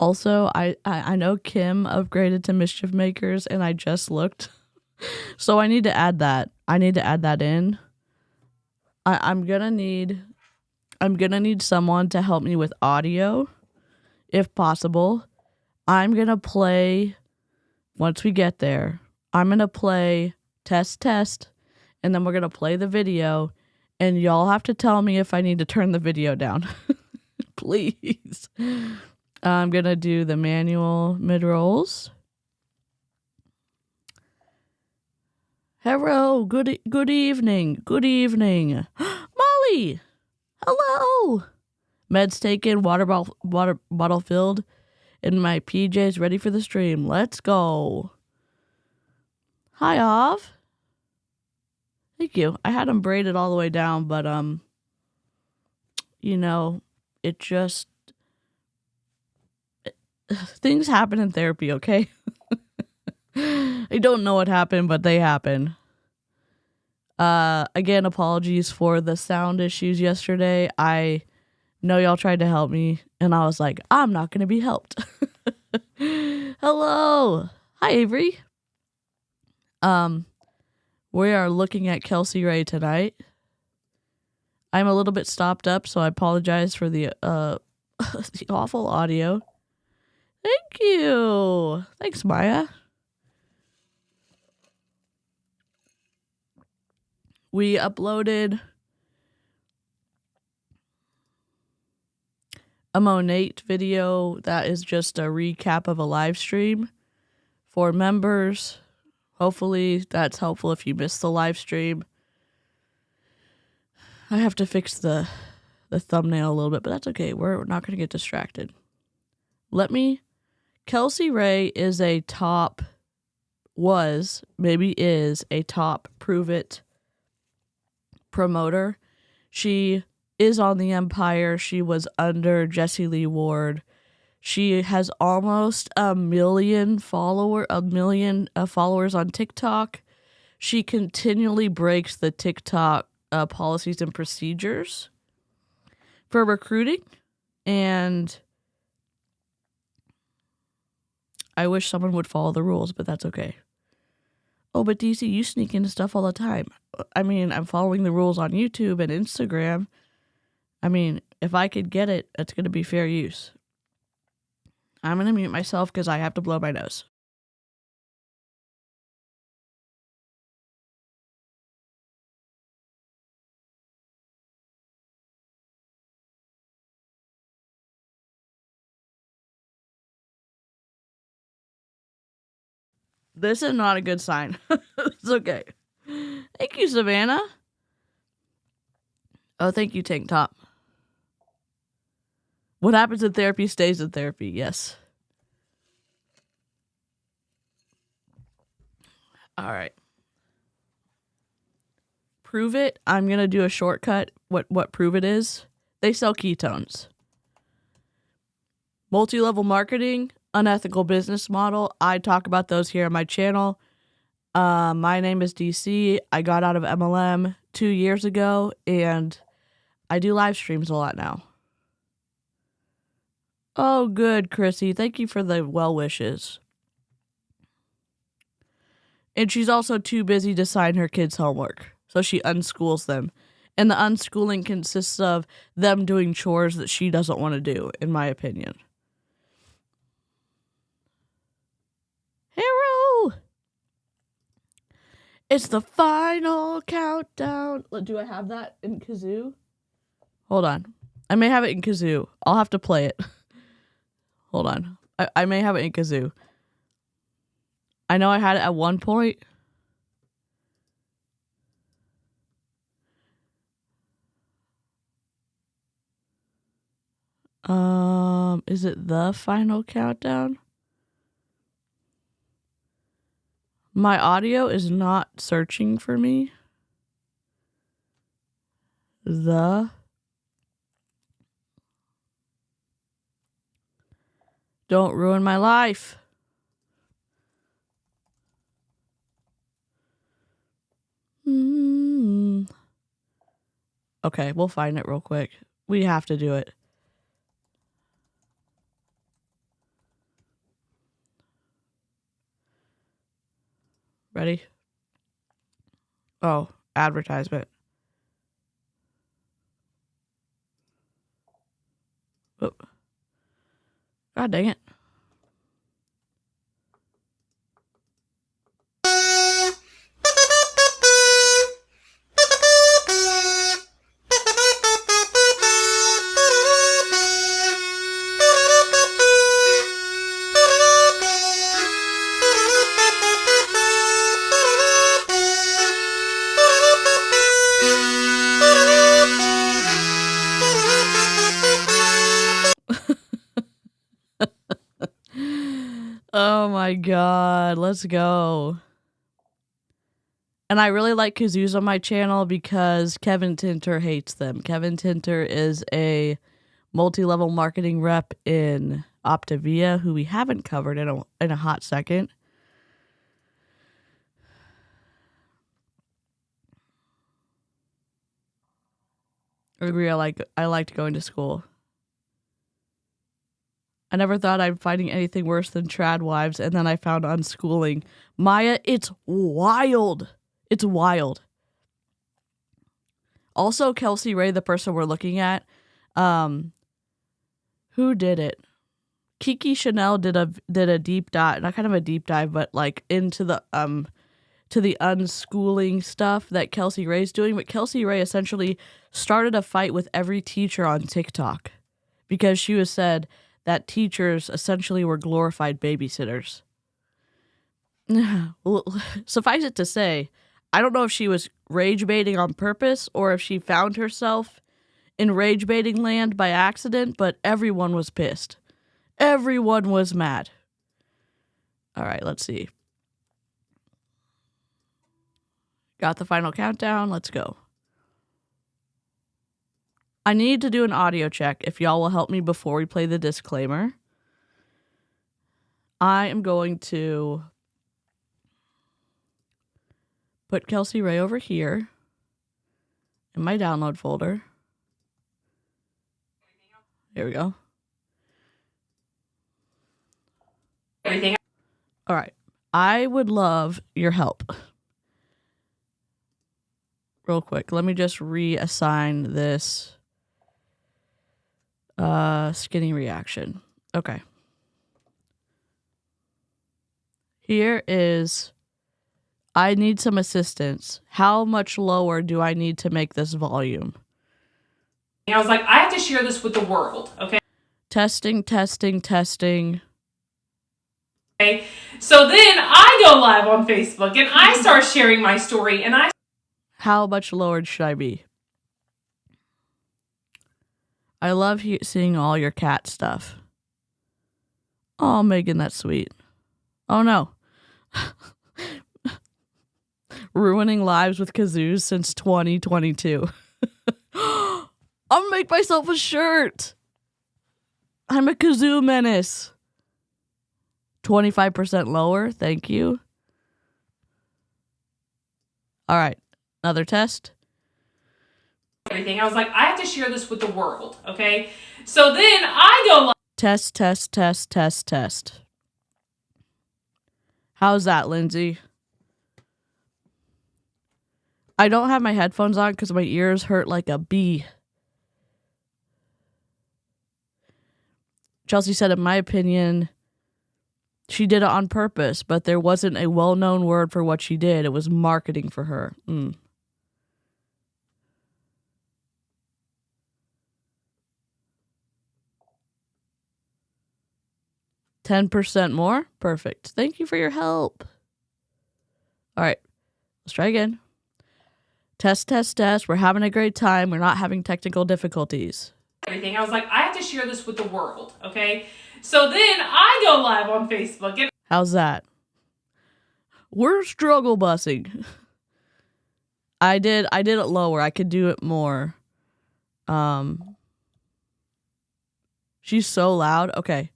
Also, I know Kim upgraded to Mischief Makers, and I just looked. So I need to add that. I need to add that in. I'm gonna need someone to help me with audio, if possible. I'm gonna play, once we get there, I'm gonna play test, and then we're gonna play the video, and y'all have to tell me if I need to turn the video down. Please. I'm gonna do the manual mid-rolls. Hello, good evening. Molly, hello. Meds taken, water bottle filled, and my PJs ready for the stream. Let's go. Hi, Ov. Thank you. I had them braided all the way down, but it just things happen in therapy, okay? I don't know what happened, but they happen. Again, apologies for the sound issues yesterday. I know y'all tried to help me, and I was like, I'm not going to be helped. Hello. Hi, Avery. We are looking at Kelsey Ray tonight. I'm a little bit stopped up, so I apologize for the the awful audio. Thank you. Thanks, Maya. We uploaded a Monate video that is just a recap of a live stream for members. Hopefully that's helpful if you missed the live stream. I have to fix the thumbnail a little bit, but that's okay. We're not going to get distracted. Kelsey Ray is a top pruvit promoter. She is on the Empire. She was under Jesse Lee Ward. She has almost a million followers on TikTok. She continually breaks the TikTok policies and procedures for recruiting, and I wish someone would follow the rules, but that's okay. Oh, but DC, you sneak into stuff all the time. I mean, I'm following the rules on YouTube and Instagram. I mean, if I could get it, it's going to be fair use. I'm going to mute myself because I have to blow my nose. This is not a good sign. It's okay. Thank you, Savannah. Oh, thank you, Tank Top. What happens in therapy stays in therapy. Yes. All right. Pruvit. I'm going to do a shortcut. What Pruvit is. They sell ketones. Multi-level marketing, unethical business model. I talk about those here on my channel. My name is DC. I got out of MLM 2 years ago, and I do live streams a lot now. Oh, good, Chrissy. Thank you for the well wishes. And she's also too busy to sign her kids' homework, so she unschools them. And the unschooling consists of them doing chores that she doesn't want to do, in my opinion. Hero! It's the final countdown. Do I have that in kazoo? Hold on. I may have it in kazoo. I'll have to play it. Hold on. I may have it in kazoo. I know I had it at one point. Is it the final countdown? My audio is not searching for me. Don't ruin my life. Okay, we'll find it real quick. We have to do it. Ready? Oh, advertisement. Oh. God dang it. Oh my god, let's go. And I really like kazoos on my channel because Kevin Tinter hates them. Kevin Tinter is a multi-level marketing rep in Optavia who we haven't covered in a hot second. I agree, I liked going to school. I never thought I'd finding anything worse than trad wives, and then I found unschooling. Maya, it's wild. It's wild. Also, Kelsey Ray, the person we're looking at, who did it? Kiki Chanel did a deep dive, not kind of a deep dive, but like into the to the unschooling stuff that Kelsey Ray's doing. But Kelsey Ray essentially started a fight with every teacher on TikTok because she was said that teachers essentially were glorified babysitters. Well, suffice it to say, I don't know if she was rage baiting on purpose or if she found herself in rage baiting land by accident, but everyone was pissed. Everyone was mad. All right, let's see. Got the final countdown. Let's go. I need to do an audio check if y'all will help me before we play the disclaimer. I am going to put Kelsey Ray over here in my download folder. Here we go. Everything. All right. I would love your help. Real quick. Let me just reassign this skinny reaction. Okay. Here is, I need some assistance. How much lower do I need to make this volume? I was like, I have to share this with the world, okay? Testing. Okay. So then I go live on Facebook and I start sharing my story and How much lowered should I be? I love seeing all your cat stuff. Oh, Megan, that's sweet. Oh, no. Ruining lives with kazoos since 2022. I'm gonna make myself a shirt. I'm a kazoo menace. 25% lower. Thank you. All right. Another test. Everything. I was like, I have to share this with the world, okay? So then I go live. Test. How's that, Lindsay? I don't have my headphones on because my ears hurt like a bee. Chelsea said, in my opinion, she did it on purpose, but there wasn't a well-known word for what she did. It was marketing for her. 10% more? Perfect. Thank you for your help. All right. Let's try again. Test. We're having a great time. We're not having technical difficulties. Everything. I was like, I have to share this with the world, okay? So then I go live on Facebook and how's that? We're struggle busing. I did it lower. I could do it more. She's so loud. Okay.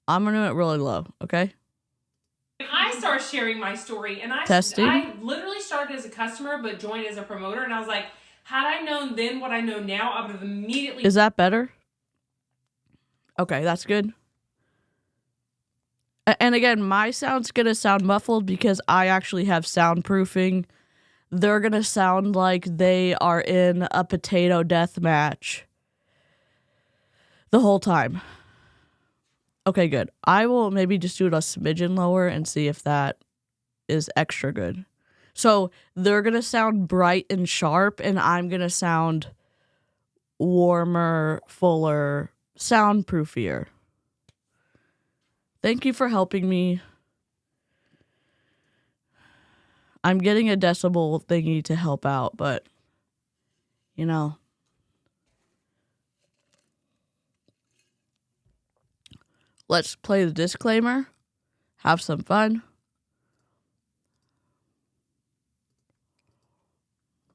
I'm gonna do it really low, okay? I start sharing my story and I literally started as a customer but joined as a promoter, and I was like, had I known then what I know now, I would have immediately. Is that better? Okay, that's good. And again, my sound's going to sound muffled because I actually have soundproofing. They're going to sound like they are in a potato death match the whole time. Okay, good. I will maybe just do it a smidgen lower and see if that is extra good. So they're going to sound bright and sharp, and I'm going to sound warmer, fuller, soundproofier. Thank you for helping me. I'm getting a decibel thingy to help out, but, you know. Let's play the disclaimer. Have some fun.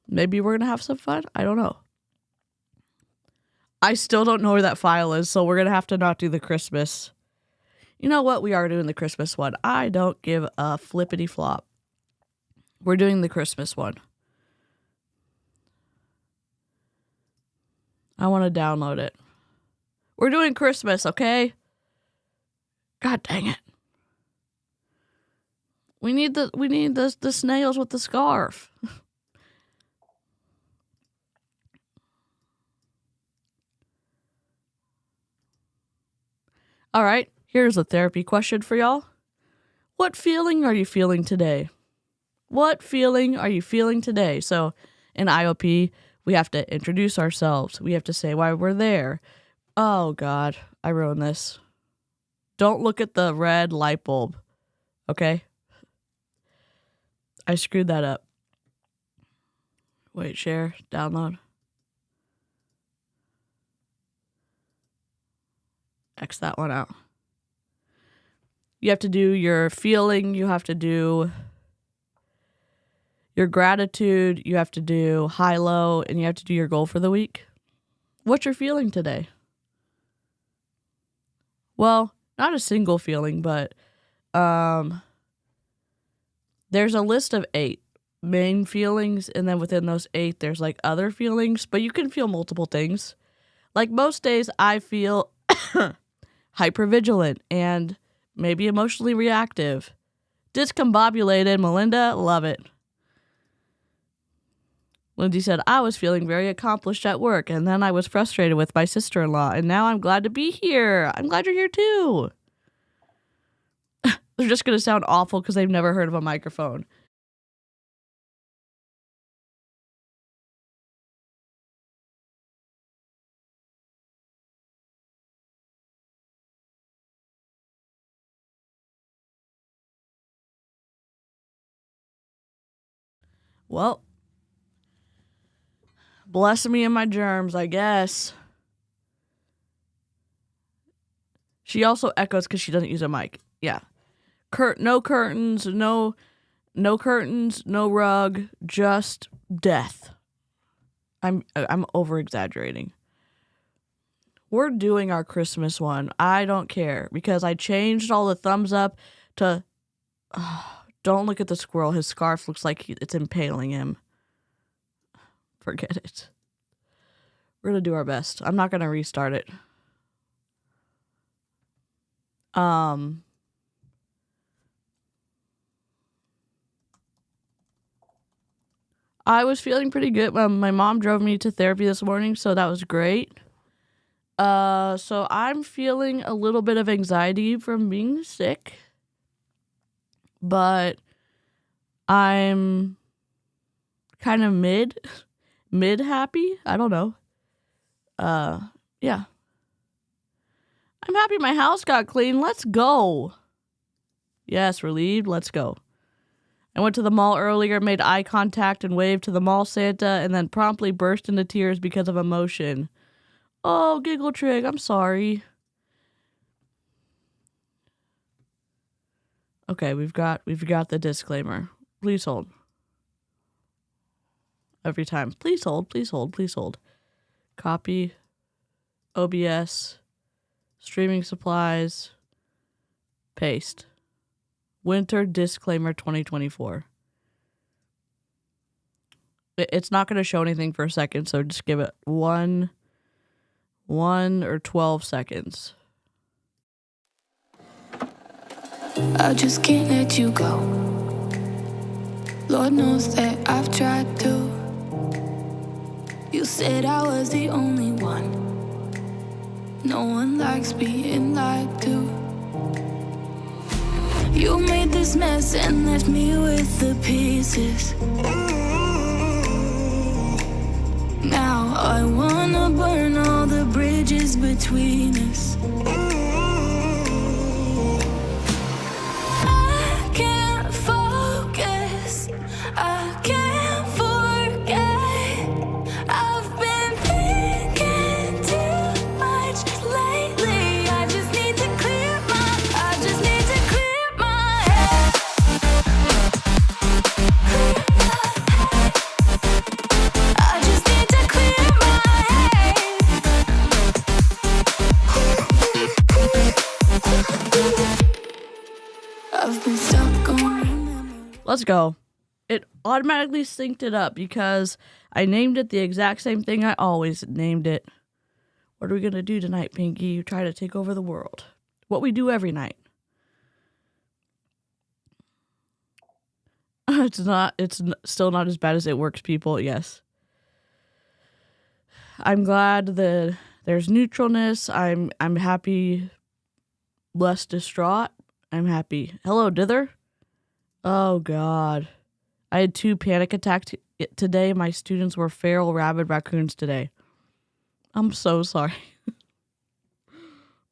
Maybe we're going to have some fun. I don't know. I still don't know where that file is, so we're going to have to not do the Christmas. You know what? We are doing the Christmas one. I don't give a flippity flop. We're doing the Christmas one. I want to download it. We're doing Christmas, okay? God dang it. We need the snails with the scarf. All right, here's a therapy question for y'all. What feeling are you feeling today? What feeling are you feeling today? So in IOP, we have to introduce ourselves. We have to say why we're there. Oh, God, I ruined this. Don't look at the red light bulb, okay? I screwed that up. Wait, share, download. X that one out. You have to do your feeling. You have to do your gratitude. You have to do high-low, and you have to do your goal for the week. What's your feeling today? Well, not a single feeling, but there's a list of 8 main feelings, and then within those 8, there's like other feelings, but you can feel multiple things. Like most days, I feel hypervigilant and maybe emotionally reactive. Discombobulated, Melinda, love it. Lindsay said, I was feeling very accomplished at work, and then I was frustrated with my sister-in-law, and now I'm glad to be here. I'm glad you're here too. They're just going to sound awful because they've never heard of a microphone. Well, bless me and my germs, I guess. She also echoes because she doesn't use a mic. Yeah. No curtains, no curtains, no rug, just death. I'm over exaggerating. We're doing our Christmas one. I don't care because I changed all the thumbs up to don't look at the squirrel. His scarf looks like it's impaling him. Forget it. We're going to do our best. I'm not going to restart it. I was feeling pretty good. My mom drove me to therapy this morning, so that was great. So I'm feeling a little bit of anxiety from being sick, but I'm kind of mid happy. I don't know. Yeah. I'm happy my house got clean. Let's go. Yes, relieved. Let's go. I went to the mall earlier, made eye contact and waved to the mall Santa, and then promptly burst into tears because of emotion. Oh, Giggle Trig, I'm sorry. Okay, we've got the disclaimer. Please hold. Every time. Please hold, please hold, please hold. Copy. OBS. Streaming supplies. Paste. Winter disclaimer 2024. It's not going to show anything for a second, so just give it 1 or 12 seconds. I just can't let you go. Lord knows that I've tried to. You said I was the only one. No one likes being lied to. You made this mess and left me with the pieces. Now I wanna burn all the bridges between us. I can't focus, I can't forget. I've been thinking too much lately. I just need to clear my head. I just need to clear my head. I've been stuck on. Let's go. It automatically synced it up because I named it the exact same thing I always named it. What are we going to do tonight, Pinky? You try to take over the world. What we do every night. It's still not as bad as it works, people. Yes. I'm glad that there's neutralness. I'm happy, less distraught. I'm happy. Hello, Dither. Oh, God. I had 2 panic attacks today. My students were feral rabid raccoons today. I'm so sorry.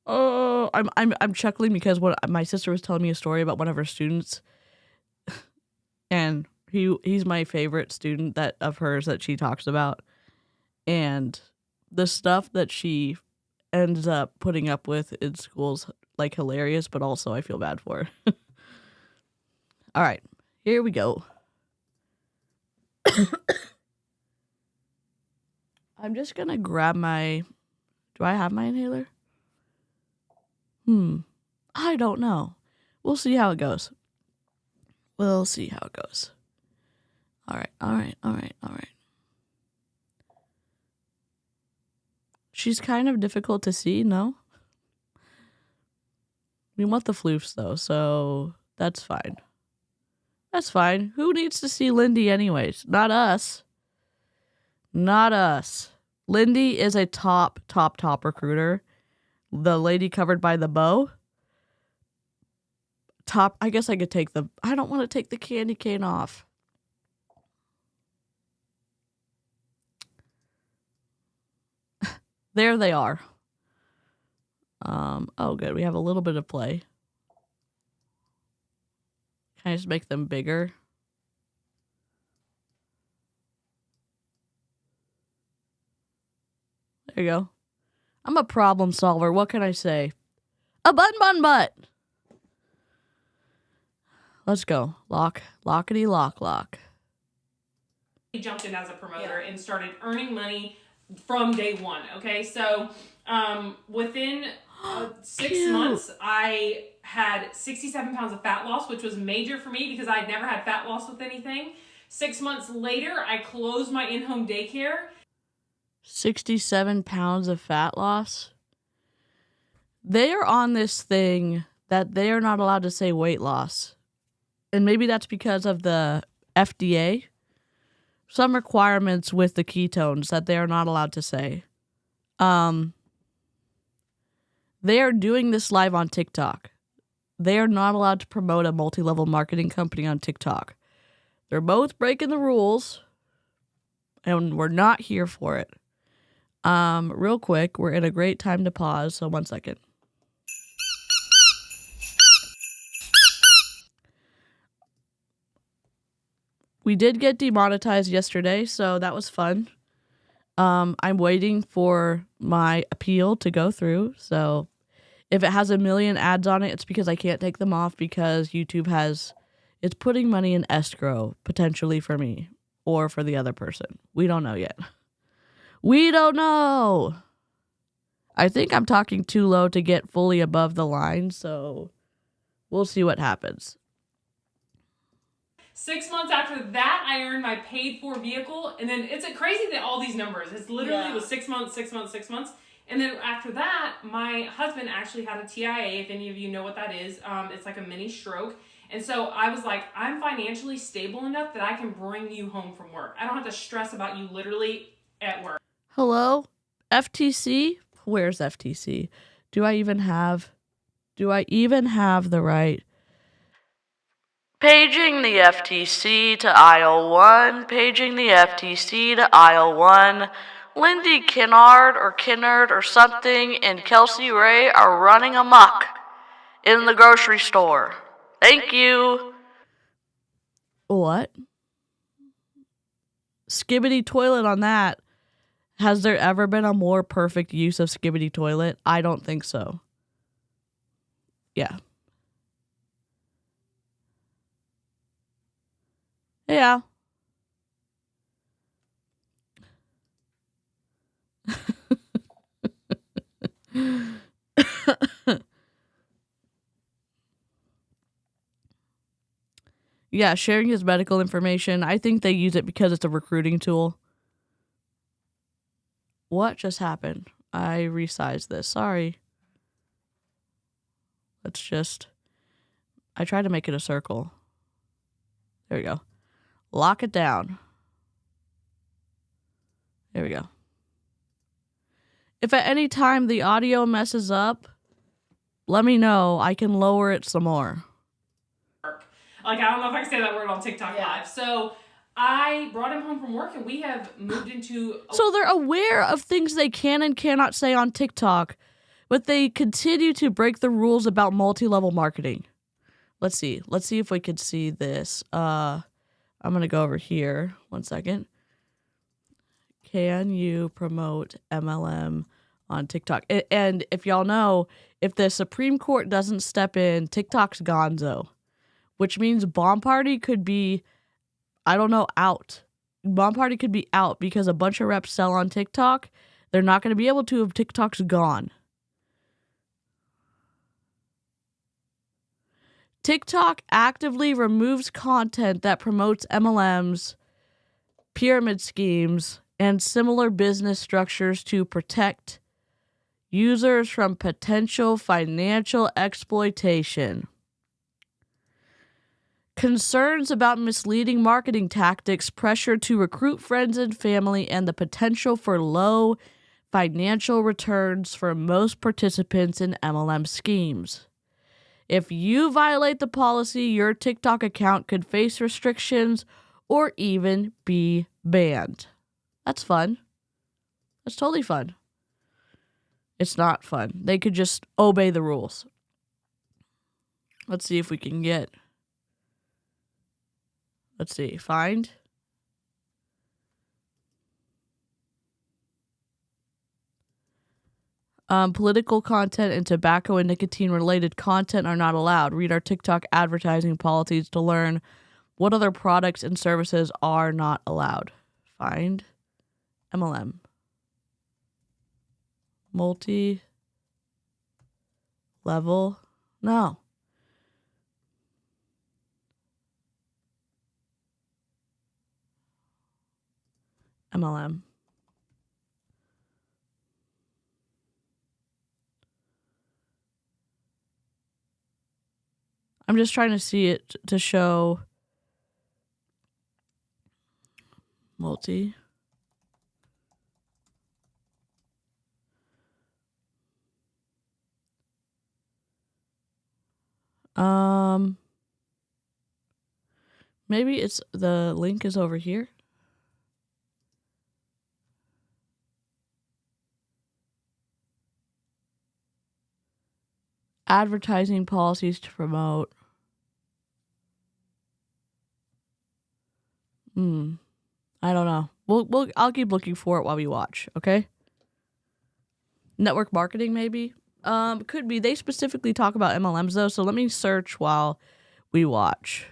Oh, I'm chuckling because my sister was telling me a story about one of her students, and he's my favorite student of hers that she talks about, and the stuff that she ends up putting up with in school's like hilarious, but also I feel bad for her. All right, here we go. I'm just gonna grab my. Do I have my inhaler? I don't know. We'll see how it goes. We'll see how it goes. All right. She's kind of difficult to see, no? We want the floofs, though, so that's fine. That's fine. Who needs to see Lindy anyways? Not us. Not us. Lindy is a top recruiter. The lady covered by the bow. Top. I guess I could take the. I don't want to take the candy cane off. There they are. Oh, good. We have a little bit of play. Can I just make them bigger? There you go. I'm a problem solver. What can I say? A bun butt. Let's go. Lockety lock. He jumped in as a promoter and started earning money from day one. Okay, so within 6 months, I had 67 pounds of fat loss, which was major for me because I'd never had fat loss with anything. 6 months later, I closed my in-home daycare. 67 pounds of fat loss. They are on this thing that they are not allowed to say weight loss. And maybe that's because of the FDA. Some requirements with the ketones that they are not allowed to say. They are doing this live on TikTok. They are not allowed to promote a multi-level marketing company on TikTok. They're both breaking the rules, and we're not here for it. Real quick, we're in a great time to pause, so 1 second. We did get demonetized yesterday, so that was fun. I'm waiting for my appeal to go through, so if it has 1 million ads on it, it's because I can't take them off because YouTube it's putting money in escrow, potentially for me or for the other person. We don't know yet. We don't know. I think I'm talking too low to get fully above the line, so we'll see what happens. 6 months after that, I earned my paid for vehicle. And then it's crazy that all these numbers, it's literally was 6 months. And then after that, my husband actually had a TIA, if any of you know what that is. It's like a mini stroke. And so I was like, I'm financially stable enough that I can bring you home from work. I don't have to stress about you literally at work. Hello? FTC? Where's FTC? Do I even have the right? Paging the FTC to aisle 1. Paging the FTC to aisle 1. Lindy Kinnard or something and Kelsey Ray are running amok in the grocery store. Thank you. What? Skibbity toilet on that. Has there ever been a more perfect use of skibbity toilet? I don't think so. Yeah. Yeah. Yeah, sharing his medical information. I think they use it because it's a recruiting tool. What just happened? I resized this. Sorry. I tried to make it a circle. There we go. Lock it down. There we go. If at any time the audio messes up, let me know. I can lower it some more. Like, I don't know if I can say that word on TikTok Live. So I brought him home from work, and we have moved into... So they're aware of things they can and cannot say on TikTok, but they continue to break the rules about multi-level marketing. Let's see. Let's see if we could see this. I'm going to go over here. 1 second. Can you promote MLM on TikTok? And if y'all know, if the Supreme Court doesn't step in, TikTok's gonzo. Which means Bomb Party could be, I don't know, out. Bomb Party could be out because a bunch of reps sell on TikTok. They're not going to be able to if TikTok's gone. TikTok actively removes content that promotes MLMs, pyramid schemes, and similar business structures to protect users from potential financial exploitation. Concerns about misleading marketing tactics, pressure to recruit friends and family, and the potential for low financial returns for most participants in MLM schemes. If you violate the policy, your TikTok account could face restrictions or even be banned. That's fun. That's totally fun. It's not fun. They could just obey the rules. Let's see if we can get... Let's see. Find. Political content and tobacco and nicotine-related content are not allowed. Read our TikTok advertising policies to learn what other products and services are not allowed. Find. MLM. Multi-level. No. MLM. I'm just trying to see it to show multi. Maybe it's the link is over here. Advertising policies to promote. I don't know. I'll keep looking for it while we watch, okay? Network marketing, maybe? Could be. They specifically talk about MLMs, though, so let me search while we watch.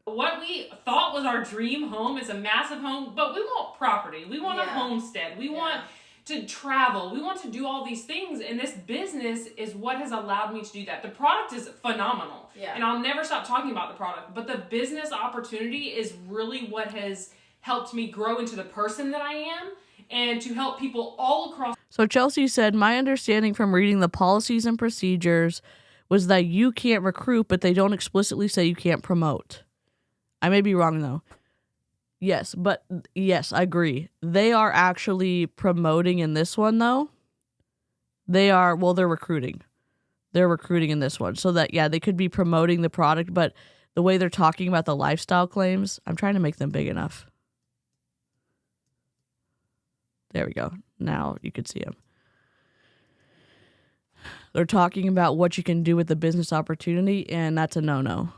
What we thought was our dream home is a massive home, but we want property. We want a homestead. We want to travel. We want to do all these things, and this business is what has allowed me to do that. The product is phenomenal, and I'll never stop talking about the product, but the business opportunity is really what has helped me grow into the person that I am and to help people all across. So Chelsea said, my understanding from reading the policies and procedures was that you can't recruit, but they don't explicitly say you can't promote. I may be wrong, though. Yes, I agree. They are actually promoting in this one, though. They're recruiting. They're recruiting in this one. So that, yeah, they could be promoting the product, but the way they're talking about the lifestyle claims, I'm trying to make them big enough. There we go. Now you can see them. They're talking about what you can do with the business opportunity, and that's a no-no.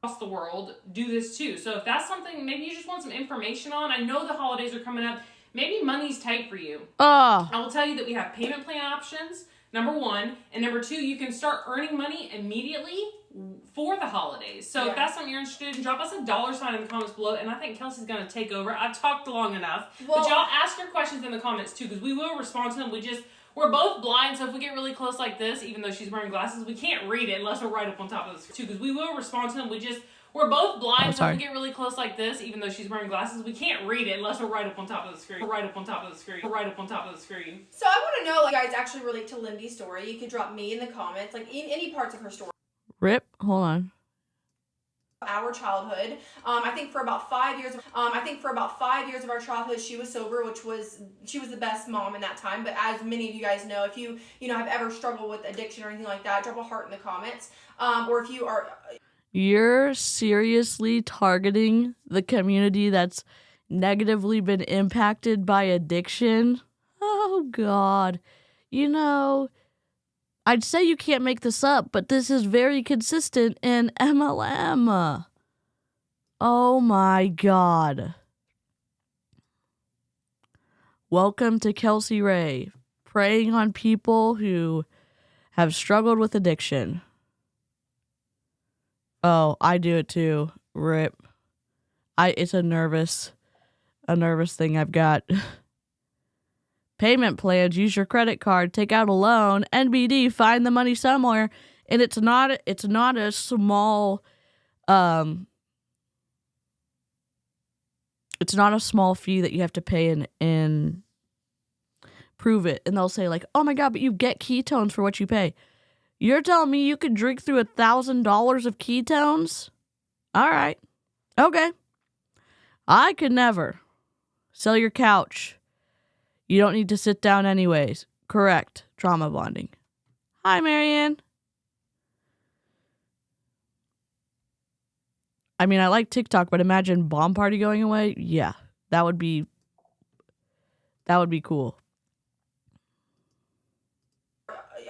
Across the world do this too. So if that's something maybe you just want some information on, I know the holidays are coming up. Maybe money's tight for you. I will tell you that we have payment plan options, number one. And number two, you can start earning money immediately for the holidays. So if that's something you're interested in, drop us a $sign in the comments below. And I think Kelsey's going to take over. I've talked long enough. Well, but y'all ask your questions in the comments too, because we will respond to them. We're both blind, so if we get really close like this, even though she's wearing glasses, we can't read it unless we're right up on top of the screen too, because we will respond to them. We're both blind, so if we get really close like this, even though she's wearing glasses, we can't read it unless we're right up on top of the screen. Right up on top of the screen. Right up on top of the screen. So I want to know, like, you guys actually relate to Lindy's story. You could drop me in the comments, like, in any parts of her story. Rip, hold on. Our childhood. I think for about 5 years. Of our childhood, she was sober, she was the best mom in that time. But as many of you guys know, if you have ever struggled with addiction or anything like that, drop a heart in the comments. Or if you are. You're seriously targeting the community that's negatively been impacted by addiction? Oh, God. I'd say you can't make this up, but this is very consistent in MLM. Oh, my God. Welcome to Kelsey Ray, preying on people who have struggled with addiction. Oh, I do it too. Rip. It's a nervous thing I've got. Payment plans, use your credit card, take out a loan, NBD, find the money somewhere. And it's not a small it's not a small fee that you have to pay in Pruvit. And they'll say like, oh my God, but you get ketones for what you pay. You're telling me you could drink through $1,000 of ketones? All right. Okay. I could never. Sell your couch. You don't need to sit down anyways. Correct. Trauma bonding. Hi, Marianne. I mean, I like TikTok, but imagine Bomb Party going away. Yeah, that would be cool.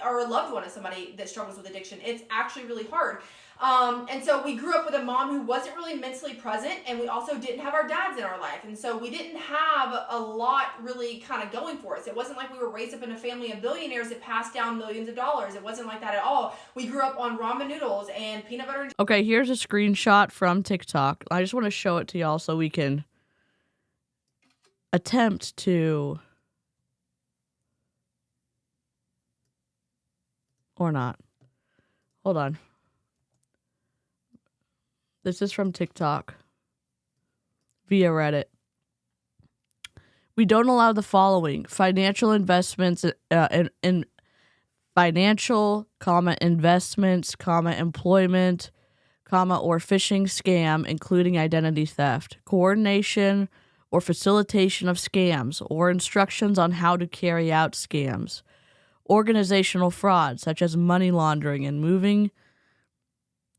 Or a loved one of somebody that struggles with addiction. It's actually really hard. And so we grew up with a mom who wasn't really mentally present, and we also didn't have our dads in our life. And so we didn't have a lot really kind of going for us. It wasn't like we were raised up in a family of billionaires that passed down millions of dollars. It wasn't like that at all. We grew up on ramen noodles and peanut butter. Okay, here's a screenshot from TikTok. I just want to show it to y'all so we can attempt to... Or not. Hold on. This is from TikTok via Reddit. We don't allow the following: financial investments in financial, investments, employment, or phishing scam, including identity theft, coordination or facilitation of scams, or instructions on how to carry out scams. Organizational fraud, such as money laundering and moving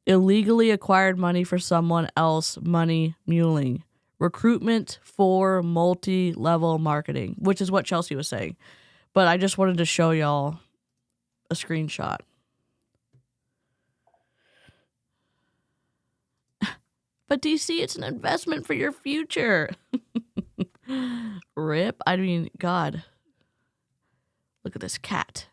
illegally acquired money for someone else, money muling. Recruitment for multi-level marketing, which is what Chelsea was saying. But I just wanted to show y'all a screenshot. But DC, it's an investment for your future. Rip. I mean, God. Look at this cat.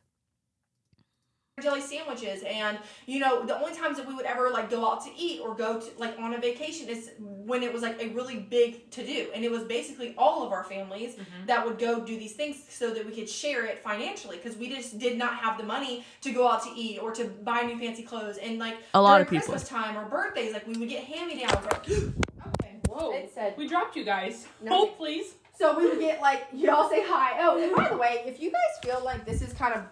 Jelly sandwiches, and the only times that we would ever like go out to eat or go to like on a vacation is when it was like a really big to do, and it was basically all of our families that would go do these things so that we could share it financially, because we just did not have the money to go out to eat or to buy new fancy clothes. And like a lot of people, Christmas time or birthdays, like we would get hand-me-downs. Like, okay, whoa, it said we dropped you guys. No. Hold please. So we would get like, you all say hi. Oh, and by the way, if you guys feel like this is kind of,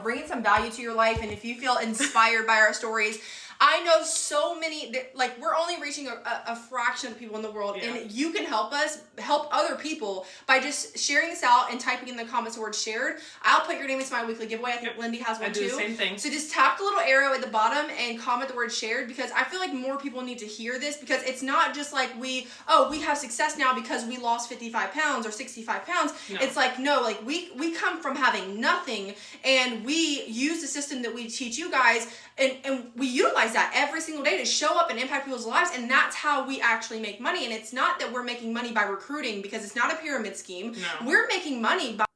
bringing some value to your life, and if you feel inspired by our stories, I know so many, like, we're only reaching a fraction of people in the world, and you can help us help other people by just sharing this out and typing in the comments the word shared. I'll put your name into my weekly giveaway. I think Lindy has one too. I do the same thing. So just tap the little arrow at the bottom and comment the word shared, because I feel like more people need to hear this, because it's not just like we have success now because we lost 55 pounds or 65 pounds. No. It's like, no, like we come from having nothing, and we use the system that we teach you guys, and we utilize that every single day to show up and impact people's lives, and that's how we actually make money. And it's not that we're making money by recruiting, because it's not a pyramid scheme. No. We're making money by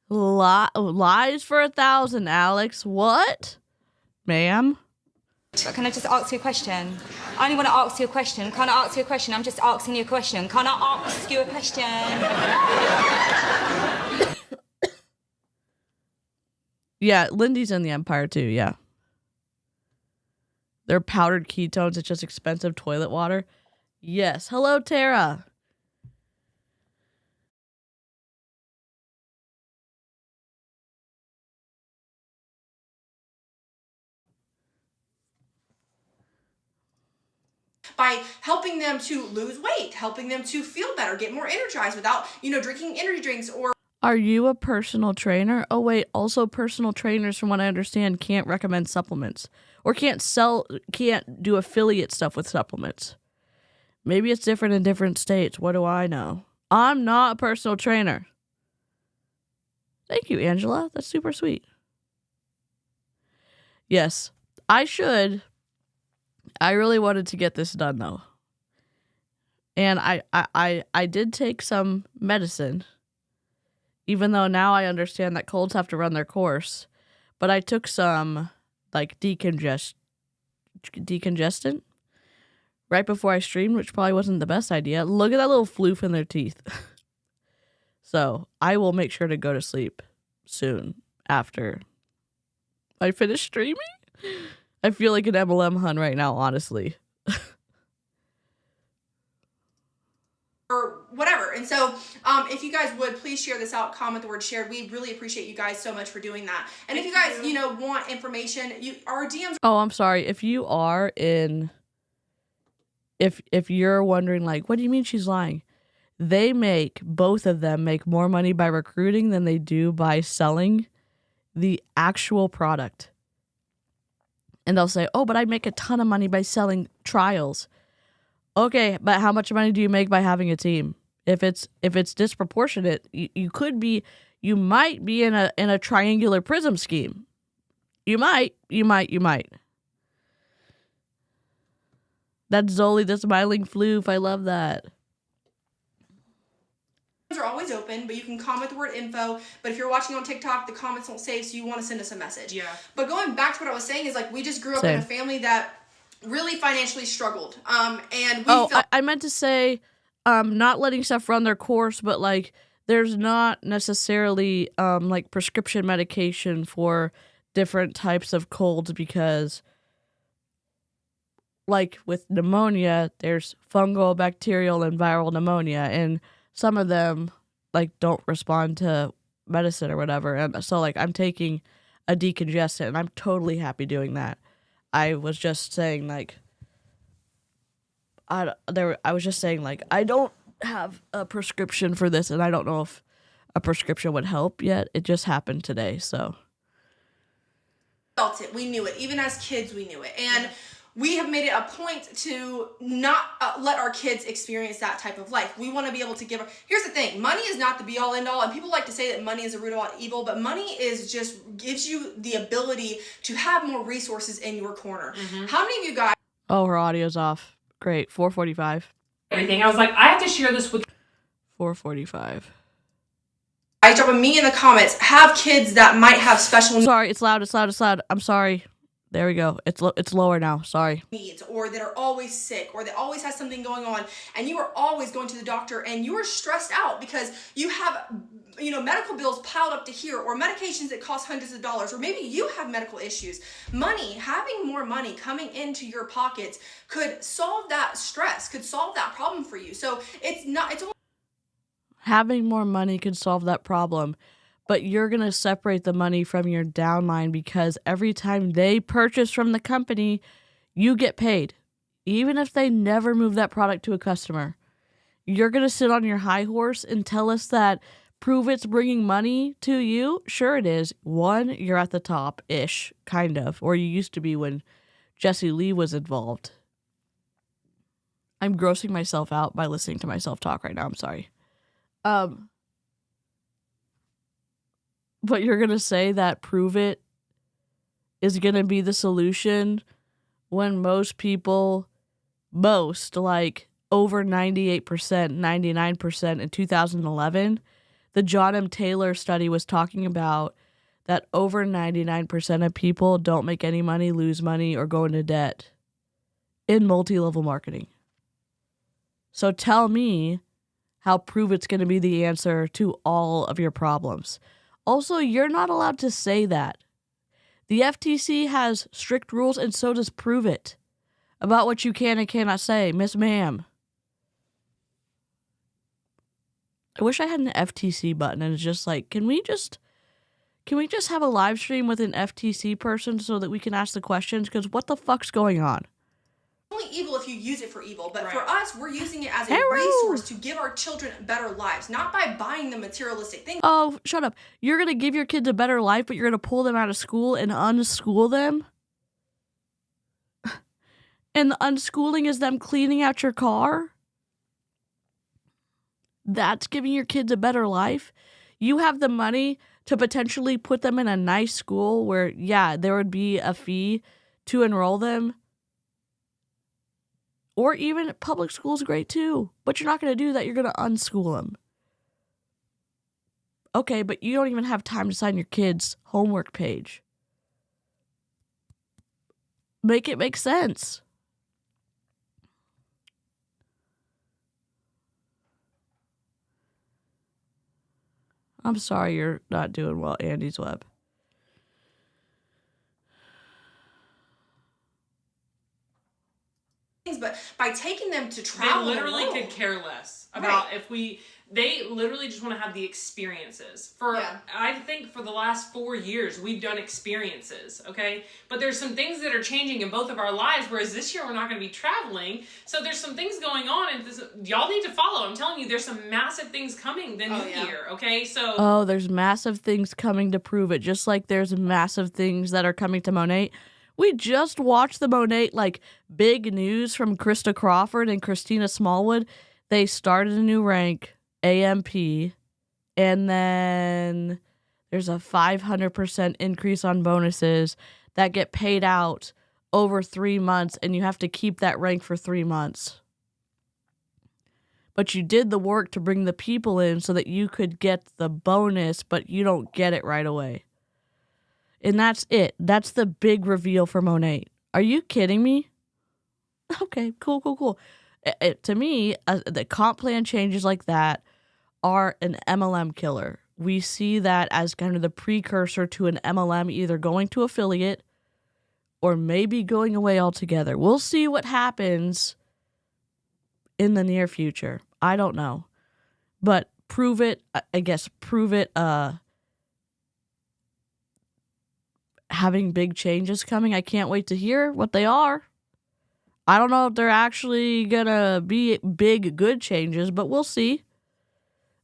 lies for 1,000, Alex. What? Ma'am? But can I just ask you a question? I only want to ask you a question. Can I ask you a question? I'm just asking you a question. Can I ask you a question? Yeah, Lindy's in the Empire too, yeah. They're powdered ketones. It's just expensive toilet water. Yes. Hello, Tara. by helping them to lose weight, helping them to feel better, get more energized without, drinking energy drinks or... Are you a personal trainer? Oh, wait. Also, personal trainers, from what I understand, can't recommend supplements or can't do affiliate stuff with supplements. Maybe it's different in different states. What do I know? I'm not a personal trainer. Thank you, Angela. That's super sweet. Yes, I should. I really wanted to get this done, though. And I did take some medicine, even though now I understand that colds have to run their course. But I took some, like, decongestant right before I streamed, which probably wasn't the best idea. Look at that little floof in their teeth. So I will make sure to go to sleep soon after I finish streaming. I feel like an MLM hun right now, honestly. Or whatever. And so if you guys would please share this out, comment the word shared. We really appreciate you guys so much for doing that. And if you guys, want information, our DMs. Oh, I'm sorry. If you are in, if you're wondering, like, what do you mean she's lying? Both of them make more money by recruiting than they do by selling the actual product. And they'll say, oh, but I make a ton of money by selling trials. Okay, but how much money do you make by having a team? If it's disproportionate, you might be in a triangular prism scheme. You might. That's Zoli, the smiling floof. I love that. Are always open, but you can comment the word info. But if you're watching on TikTok, the comments don't save, so you want to send us a message. Yeah. But going back to what I was saying is, like, we just grew up in a family that really financially struggled. And we I meant to say, not letting stuff run their course, but like there's not necessarily like prescription medication for different types of colds, because like with pneumonia, there's fungal, bacterial, and viral pneumonia, and some of them like don't respond to medicine or whatever. And so like I'm taking a decongestant, and I'm totally happy doing that. I was just saying like I don't have a prescription for this, and I don't know if a prescription would help yet. It just happened today, so felt it. We knew it. Even as kids, we knew it. And we have made it a point to not let our kids experience that type of life. We want to be able to give. Here's the thing. Money is not the be all end all. And people like to say that money is the root of all evil, but money is just gives you the ability to have more resources in your corner. Mm-hmm. How many of you guys? Oh, her audio's off. Great. 4:45. Everything. I was like, I have to share this with 4:45. I drop a me in the comments. Have kids that might have special Sorry, it's loud. I'm sorry. There we go. It's lower now. Sorry. Needs, or that are always sick, or that always has something going on, and you are always going to the doctor, and you are stressed out because you have medical bills piled up to here, or medications that cost hundreds of dollars, or maybe you have medical issues. Having more money coming into your pockets could solve that stress, could solve that problem for you. So it's Having more money could solve that problem, but you're going to separate the money from your downline because every time they purchase from the company, you get paid. Even if they never move that product to a customer. You're going to sit on your high horse and tell us that Pruvit's bringing money to you? Sure it is. One, you're at the top-ish, kind of, or you used to be when Jesse Lee was involved. I'm grossing myself out by listening to myself talk right now. I'm sorry. But you're going to say that Pruvit is going to be the solution when most people, like over 98%, 99% in 2011, the John M. Taylor study was talking about that over 99% of people don't make any money, lose money, or go into debt in multi-level marketing. So tell me how Pruvit's going to be the answer to all of your problems. Also, you're not allowed to say that. The FTC has strict rules, and so does Pruvit, about what you can and cannot say. Miss Ma'am. I wish I had an FTC button and it's just like, can we just have a live stream with an FTC person so that we can ask the questions? Because what the fuck's going on? only evil if you use it for evil, but Right. for us, we're using it as a resource to give our children better lives, not by buying them materialistic things. Oh, shut up. You're going to give your kids a better life, but you're going to pull them out of school and unschool them? And the unschooling is them cleaning out your car? That's giving your kids a better life? You have the money to potentially put them in a nice school where, yeah, there would be a fee to enroll them. Or even public school is great too. But you're not going to do that. You're going to unschool them. Okay, but you don't even have time to sign your kid's homework page. Make it make sense. I'm sorry you're not doing well, Andy's Web. But by taking them to They travel, literally the world, could care less about Right. if we. They literally just want to have the experiences. I think for the last 4 years we've done experiences, okay? But there's some things that are changing in both of our lives. Whereas this year we're not going to be traveling, so there's some things going on, and y'all need to follow. I'm telling you, there's some massive things coming the new year, okay? So Oh, there's massive things coming to prove it. Just like there's massive things that are coming to Monet. We just watched the Monet, big news from Krista Crawford and Christina Smallwood. They started a new rank, AMP, and then there's a 500% increase on bonuses that get paid out over 3 months, and you have to keep that rank for 3 months. But you did the work to bring the people in so that you could get the bonus, but you don't get it right away. And that's it. That's the big reveal for Monet. Are you kidding me? Okay, cool. To me, the comp plan changes like that are an MLM killer. We see that as kind of the precursor to an MLM either going to affiliate or maybe going away altogether. We'll see what happens in the near future. I don't know. But Pruvit, having big changes coming. I can't wait to hear what they are. I don't know if they're actually gonna be big, good changes, but we'll see.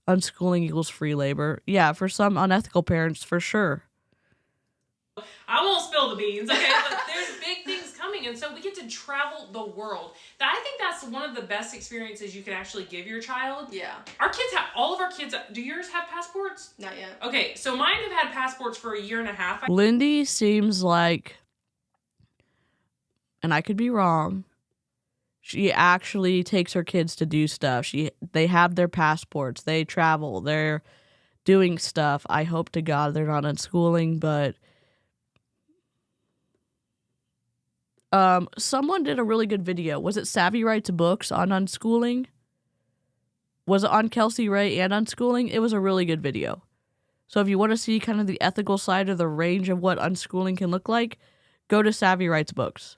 Unschooling equals free labor. Yeah, for some unethical parents, for sure. I won't spill the beans, okay? But there's big things coming, and so we get to travel the world. I think that's one of the best experiences you can actually give your child. Yeah. All of our kids, do yours have passports? Not yet. Okay, so mine have had passports for 1.5 years. Lindy seems like, and I could be wrong, she actually takes her kids to do stuff. They have their passports. They travel. They're doing stuff. I hope to God they're not unschooling, but someone did a really good video. Was it Savvy Writes Books on unschooling? Was it on Kelsey Ray and Unschooling? It was a really good video. So if you want to see kind of the ethical side of the range of what unschooling can look like, go to Savvy Writes books.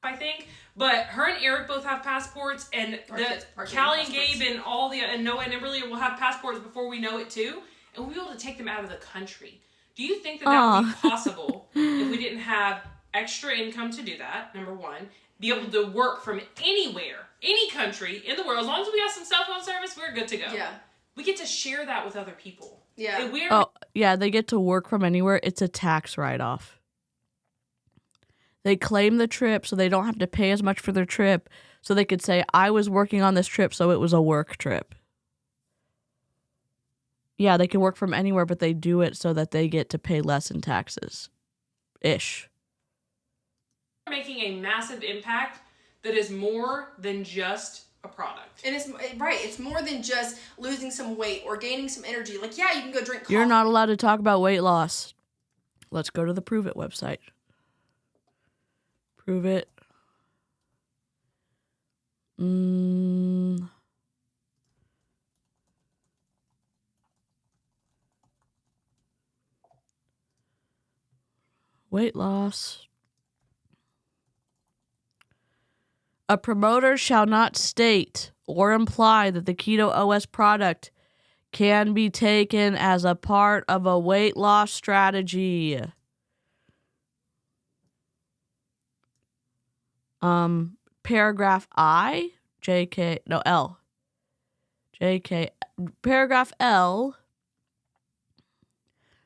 I think, but her and Eric both have passports, and Callie and Gabe and Noah and Emily will have passports before we know it too, and we'll be able to take them out of the country. Do you think that would be possible if we didn't have extra income to do that? Number one, be able to work from anywhere, any country in the world, as long as we have some cell phone service, we're good to go. Yeah. We get to share that with other people. Yeah. They get to work from anywhere. It's a tax write-off. They claim the trip so they don't have to pay as much for their trip, so they could say, I was working on this trip, so it was a work trip. Yeah, they can work from anywhere, but they do it so that they get to pay less in taxes. Ish. Making a massive impact that is more than just a product. And it's more than just losing some weight or gaining some energy. Like, yeah, you can go drink coffee. You're not allowed to talk about weight loss. Let's go to the Pruvit website. Pruvit. Weight loss. A promoter shall not state or imply that the Keto OS product can be taken as a part of a weight loss strategy. Paragraph I, L. Paragraph L,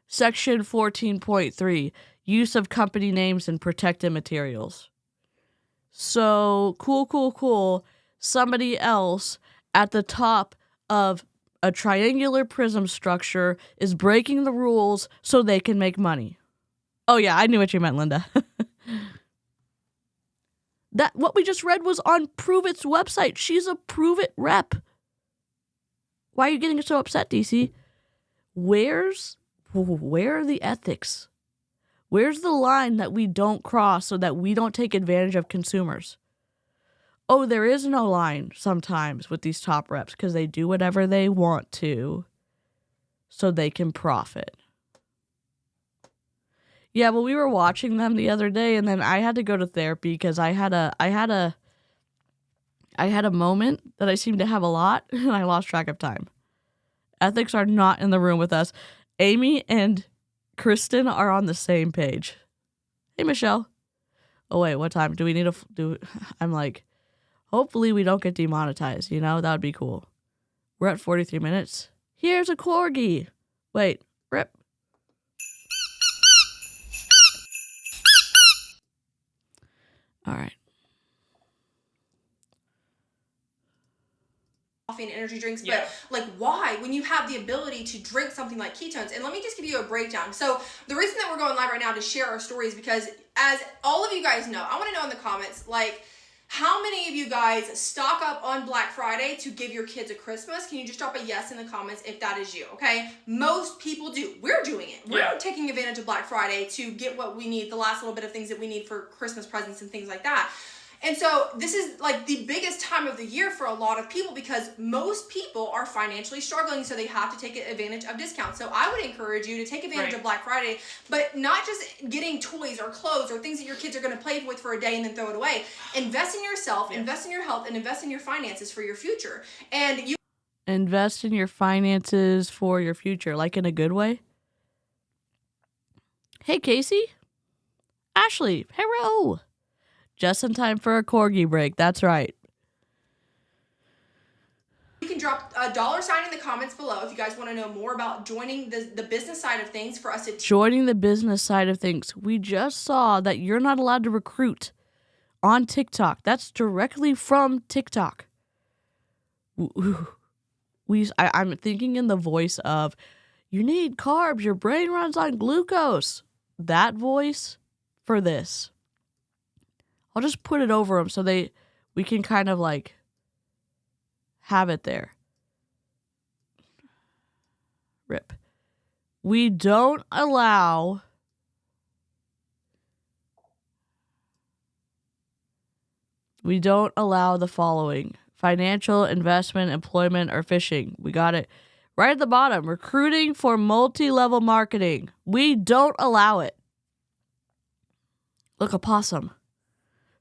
Section 14.3, use of company names and protected materials. So, cool. Somebody else at the top of a triangular prism structure is breaking the rules so they can make money. Oh yeah, I knew what you meant, Linda. That what we just read was on Pruvit's website. She's a Pruvit rep. Why are you getting so upset, DC? Where are the ethics? Where's the line that we don't cross so that we don't take advantage of consumers? Oh, there is no line sometimes with these top reps because they do whatever they want to so they can profit. Yeah, well, we were watching them the other day, and then I had to go to therapy because I had a moment that I seemed to have a lot, and I lost track of time. Ethics are not in the room with us. Amy and Kristen are on the same page. Hey, Michelle. Oh, wait, what time? Do we need to do? I'm like, hopefully we don't get demonetized, That would be cool. We're at 43 minutes. Here's a corgi. Wait, rip. All right. Coffee and energy drinks, but like why when you have the ability to drink something like ketones? And let me just give you a breakdown. So the reason that we're going live right now to share our stories because as all of you guys know, I want to know in the comments, like how many of you guys stock up on Black Friday to give your kids a Christmas? Can you just drop a yes in the comments if that is you, okay? Most people do. We're doing it. We're taking advantage of Black Friday to get what we need, the last little bit of things that we need for Christmas presents and things like that. And so this is like the biggest time of the year for a lot of people because most people are financially struggling, so they have to take advantage of discounts. So I would encourage you to take advantage of Black Friday, but not just getting toys or clothes or things that your kids are going to play with for a day and then throw it away. Invest in yourself, invest in your health, and invest in your finances for your future. And you invest in your finances for your future, like in a good way. Hey, Casey. Ashley, hello. Just in time for a corgi break. That's right. You can drop a $sign in the comments below if you guys want to know more about joining the business side of things for us to... Joining the business side of things. We just saw that you're not allowed to recruit on TikTok. That's directly from TikTok. I'm thinking in the voice of, you need carbs. Your brain runs on glucose. That voice for this. I'll just put it over them so we can kind of like have it there. Rip. We don't allow the following financial, investment, employment, or fishing. We got it. Right at the bottom, recruiting for multi-level marketing. We don't allow it. Look, a possum.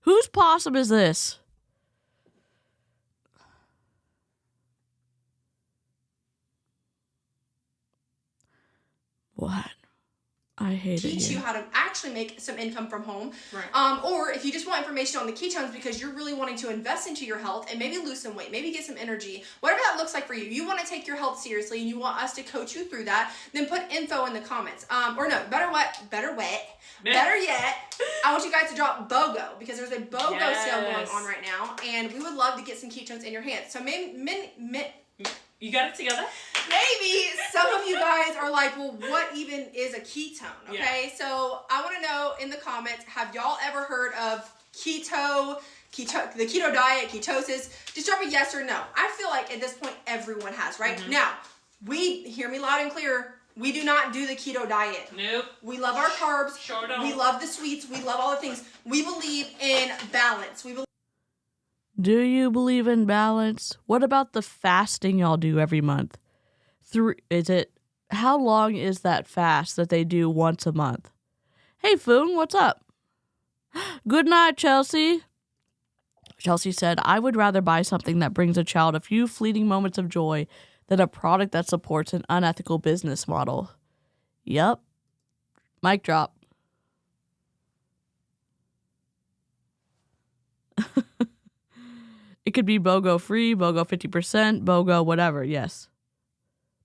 Whose possum is this? What? I hate it. Teach you how to actually make some income from home. Right. Or if you just want information on the ketones because you're really wanting to invest into your health and maybe lose some weight, maybe get some energy, whatever that looks like for you, you want to take your health seriously and you want us to coach you through that, then put info in the comments. Better yet, I want you guys to drop BOGO because there's a BOGO sale going on right now and we would love to get some ketones in your hands. So You got it together? maybe some of you guys are like, well, what even is a ketone? Okay, so I want to know in the comments, have y'all ever heard of the keto diet, ketosis? Just drop a yes or no. I feel like at this point, everyone has, right? Now, hear me loud and clear, we do not do the keto diet. Nope. We love our carbs. Sure don't. We love the sweets. We love all the things. We believe in balance. Do you believe in balance? What about the fasting y'all do every month? How long is that fast that they do once a month? Hey, Foon, what's up? Good night, Chelsea. Chelsea said, I would rather buy something that brings a child a few fleeting moments of joy than a product that supports an unethical business model. Yep. Mic drop. It could be BOGO free, BOGO 50%, BOGO whatever, yes.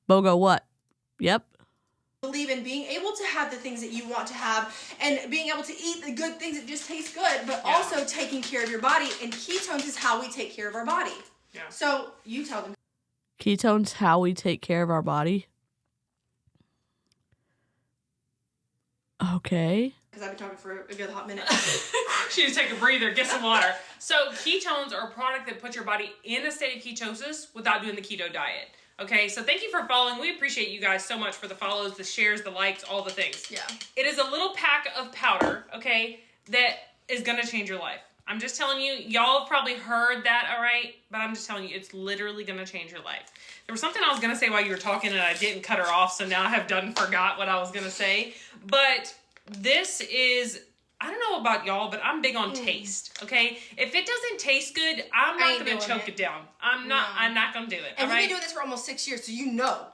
BOGO what? Yep. Believe in being able to have the things that you want to have and being able to eat the good things that just taste good, but also taking care of your body. And ketones is how we take care of our body. Yeah. So you tell them. Ketones, how we take care of our body? Okay. Because I've been talking for a good hot minute. She needs to take a breather, get some water. So ketones are a product that puts your body in a state of ketosis without doing the keto diet. Okay, so thank you for following. We appreciate you guys so much for the follows, the shares, the likes, all the things. Yeah. It is a little pack of powder, okay, that is going to change your life. I'm just telling you, y'all have probably heard that, all right? But I'm just telling you, it's literally going to change your life. There was something I was going to say while you were talking and I didn't cut her off, so now I have forgot what I was going to say. But this is, I don't know about y'all, but I'm big on taste, okay? If it doesn't taste good, I'm not going to choke it down. I'm not going to do it, and all right? we've been doing this for almost 6 years, so you know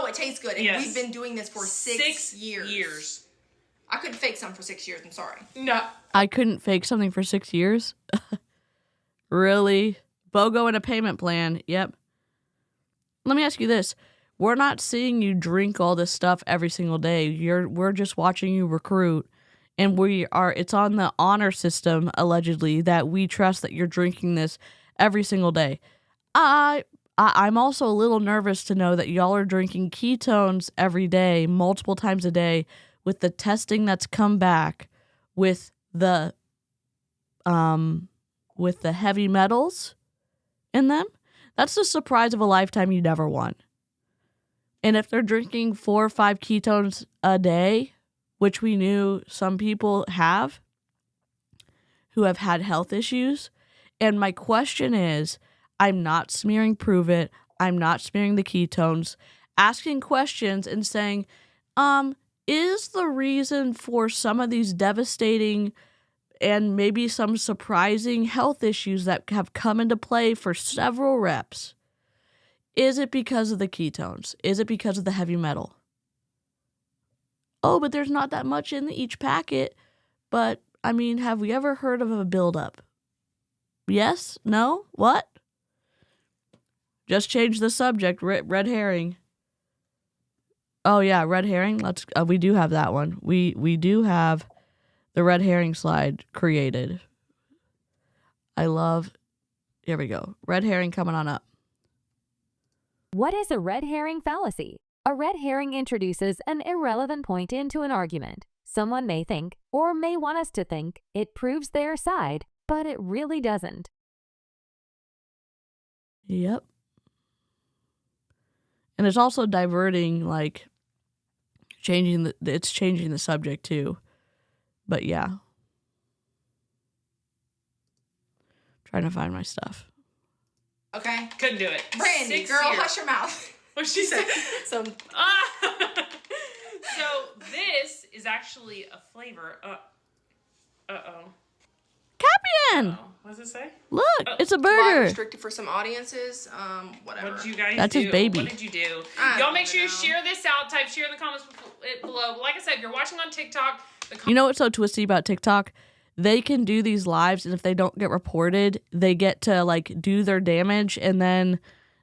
it tastes good. And we've been doing this for 6 years. I couldn't fake something for 6 years, I'm sorry. No. I couldn't fake something for 6 years? Really? BOGO and a payment plan, yep. Let me ask you this. We're not seeing you drink all this stuff every single day. We're just watching you recruit. And it's on the honor system, allegedly, that we trust that you're drinking this every single day. I'm also a little nervous to know that y'all are drinking ketones every day, multiple times a day, with the testing that's come back with the heavy metals in them. That's the surprise of a lifetime you never won. And if they're drinking 4 or 5 ketones a day, which we knew some people have who have had health issues. And my question is, I'm not smearing pruvit. I'm not smearing the ketones. Asking questions and saying, is the reason for some of these devastating and maybe some surprising health issues that have come into play for several reps, is it because of the ketones? Is it because of the heavy metal? Oh, but there's not that much in each packet. But, I mean, have we ever heard of a buildup? Yes? No? What? Just change the subject. Red herring. Oh, yeah, red herring. We do have that one. We do have the red herring slide created. Here we go. Red herring coming on up. What is a red herring fallacy? A red herring introduces an irrelevant point into an argument. Someone may think, or may want us to think, it proves their side, but it really doesn't. Yep. And it's also diverting, like, changing the subject too. But yeah. Trying to find my stuff. Okay. Couldn't do it. Brandy, 6 girl, years. hush your mouth. What'd she say? So So this is actually a flavor. Uh-oh. Capian! Oh, what does it say? Look, it's a live burger. restricted for some audiences. Whatever. What did you guys That's do? his baby. What did you do? I Y'all don't make sure you know. share this out. Type share in the comments below. Like I said, if you're watching on TikTok, You know what's so twisty about TikTok? They can do these lives, and if they don't get reported, they get to like do their damage, and then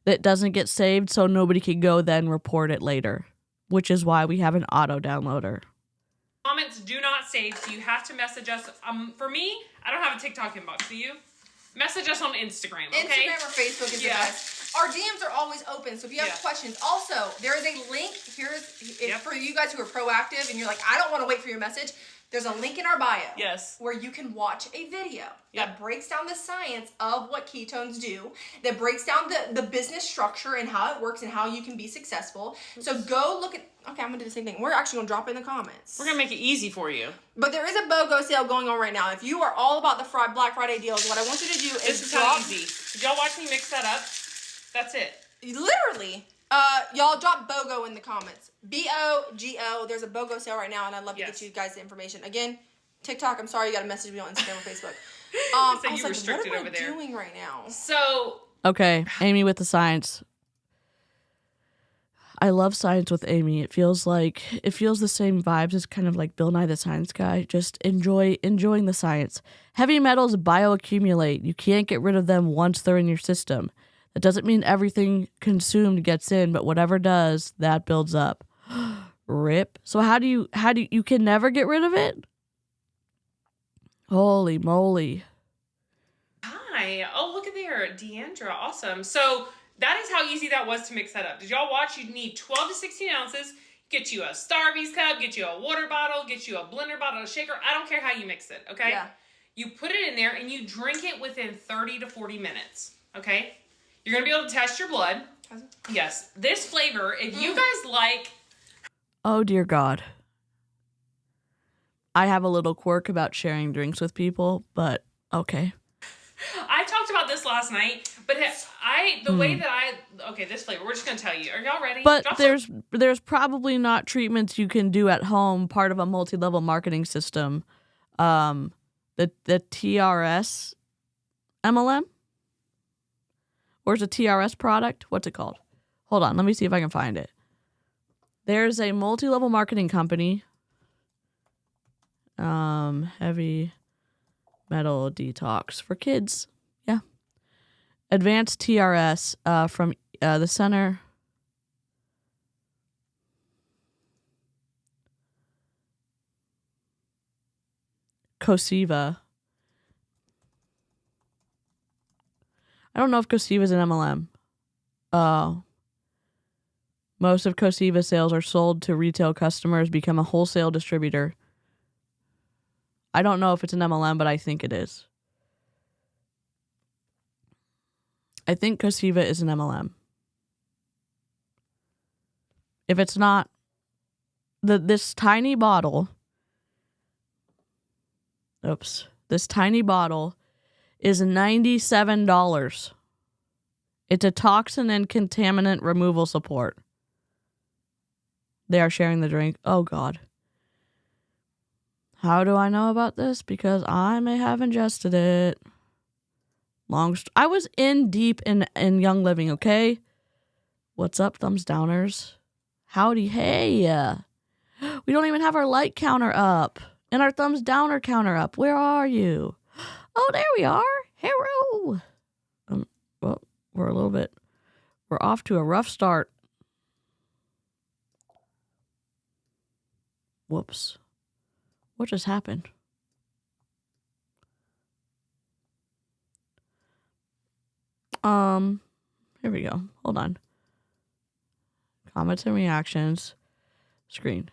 it doesn't get saved, so nobody can go then report it later, which is why we have an auto downloader. comments do not save, so you have to message us. For me, I don't have a TikTok inbox. Do you? Message us on Instagram, okay? Instagram or Facebook is the best. Our DMs are always open, so if you have questions. Also, there is a link. For you guys who are proactive and you're like, I don't want to wait for your message. There's a link in our bio. Yes. Where you can watch a video that breaks down the science of what ketones do, that breaks down the business structure and how it works and how you can be successful. So go look at, okay, I'm going to do the same thing. We're actually going to drop it in the comments. We're going to make it easy for you. But there is a BOGO sale going on right now. If you are all about the Black Friday deals, what I want you to do This is is how easy. Did y'all watch me mix that up? That's it. Literally. Y'all drop BOGO in the comments. BOGO. There's a BOGO sale right now, and I'd love to get you guys the information. Again, TikTok, I'm sorry, you got to message me on Instagram or Facebook. So you restricted what am over I there. doing right now? So, Okay, Amy with the science. I love science with Amy. It feels the same vibes as kind of like Bill Nye the Science Guy. Just enjoying the science. Heavy metals bioaccumulate. You can't get rid of them once they're in your system. That doesn't mean everything consumed gets in, but whatever does, that builds up. Rip. So how do you can never get rid of it? Holy moly. hi. Oh, look at there. Deandra. Awesome. So that is how easy that was to mix that up. Did y'all watch? You'd need 12 to 16 ounces. Get you a Starbucks cup, get you a water bottle, get you a blender bottle, a shaker. I don't care how you mix it, okay? Yeah. You put it in there and you drink it within 30 to 40 minutes, okay? You're going to be able to test your blood. Yes. This flavor, if you guys like... Oh, dear God. I have a little quirk about sharing drinks with people, but okay. I talked about this last night, but the way that this flavor, we're just going to tell you. Are y'all ready? But there's probably not treatments you can do at home, part of a multi-level marketing system. The TRS MLM? Or is it a TRS product? What's it called? Hold on, let me see if I can find it. There's a multi-level marketing company. Heavy metal detox for kids. Yeah. Advanced TRS from the center. Cosiva. I don't know if Cosiva is an MLM. Most of Cosiva sales are sold to retail customers, become a wholesale distributor. I don't know if it's an MLM, but I think it is. I think Cosiva is an MLM. If it's not, this tiny bottle is $97. It's a toxin and contaminant removal support. They are sharing the drink. Oh, God. How do I know about this? Because I may have ingested it. I was in deep in Young Living, okay? What's up, thumbs downers? Howdy, hey. We don't even have our like counter up. And our thumbs downer counter up. Where are you? Oh, there we are. Hello. Well, we're off to a rough start. Whoops. What just happened? Here we go. Hold on. Comments and reactions. Screen.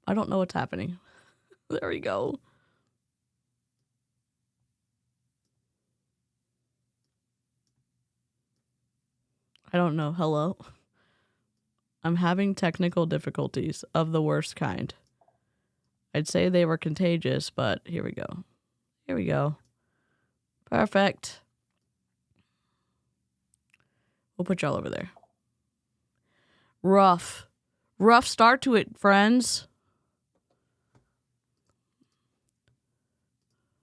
I don't know what's happening. There we go. I don't know. Hello? I'm having technical difficulties of the worst kind. I'd say they were contagious, but here we go. Here we go. Perfect. We'll put y'all over there. Rough start to it, friends.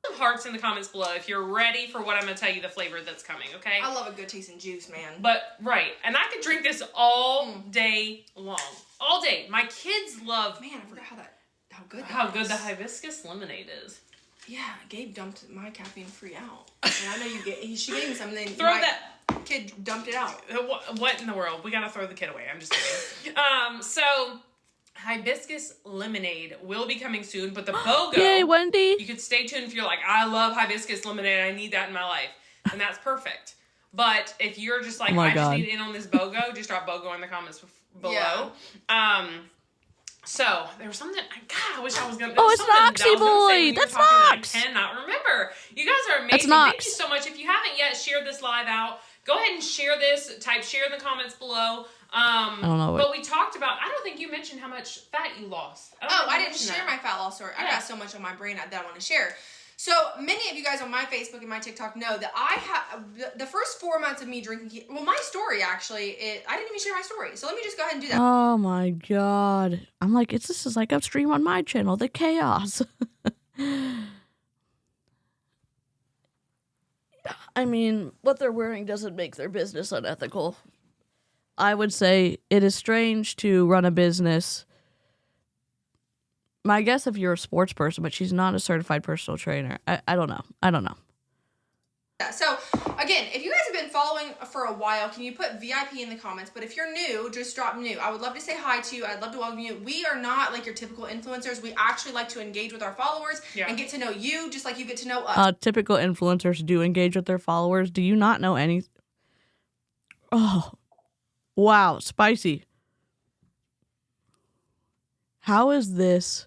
Some hearts in the comments below if you're ready for what I'm going to tell you the flavor that's coming, okay? I love a good tasting juice, man. But, right. And I could drink this all day long. All day. My kids love... Man, I forgot how good the hibiscus lemonade is. Yeah, Gabe dumped my caffeine-free out. And I know she gave me something. Throw that... Kid dumped it out. What in the world? We gotta throw the kid away. I'm just kidding. So hibiscus lemonade will be coming soon, but the BOGO. Yay, Wendy! You could stay tuned if you're like, I love hibiscus lemonade. I need that in my life, and that's perfect. But if you're just like, I just need in on this BOGO, just drop BOGO in the comments below. Yeah. So there was something. God, I wish I was gonna. Oh, it's Noxy Boy. That's Nox. I cannot remember. You guys are amazing. That's Nox. Thank you so much. If you haven't yet shared this live out, go ahead and share this. Type share in the comments below. I don't know. But we talked about. I don't think you mentioned how much fat you lost. I didn't share my fat loss story. I got so much on my brain that I want to share. So many of you guys on my Facebook and my TikTok know that I have the first 4 months of me drinking. Well, my story actually, I didn't even share my story. So let me just go ahead and do that. Oh my God! I'm like, this is like a stream on my channel, the chaos. I mean, what they're wearing doesn't make their business unethical. I would say it is strange to run a business. My guess if you're a sports person, but she's not a certified personal trainer. I don't know. Yeah, so, again, if you guys have been following for a while, can you put VIP in the comments? But if you're new, just drop new. I would love to say hi to you. I'd love to welcome you. We are not like your typical influencers. We actually like to engage with our followers and get to know you just like you get to know us. Typical influencers do engage with their followers. Do you not know any? Oh, wow. Spicy. How is this?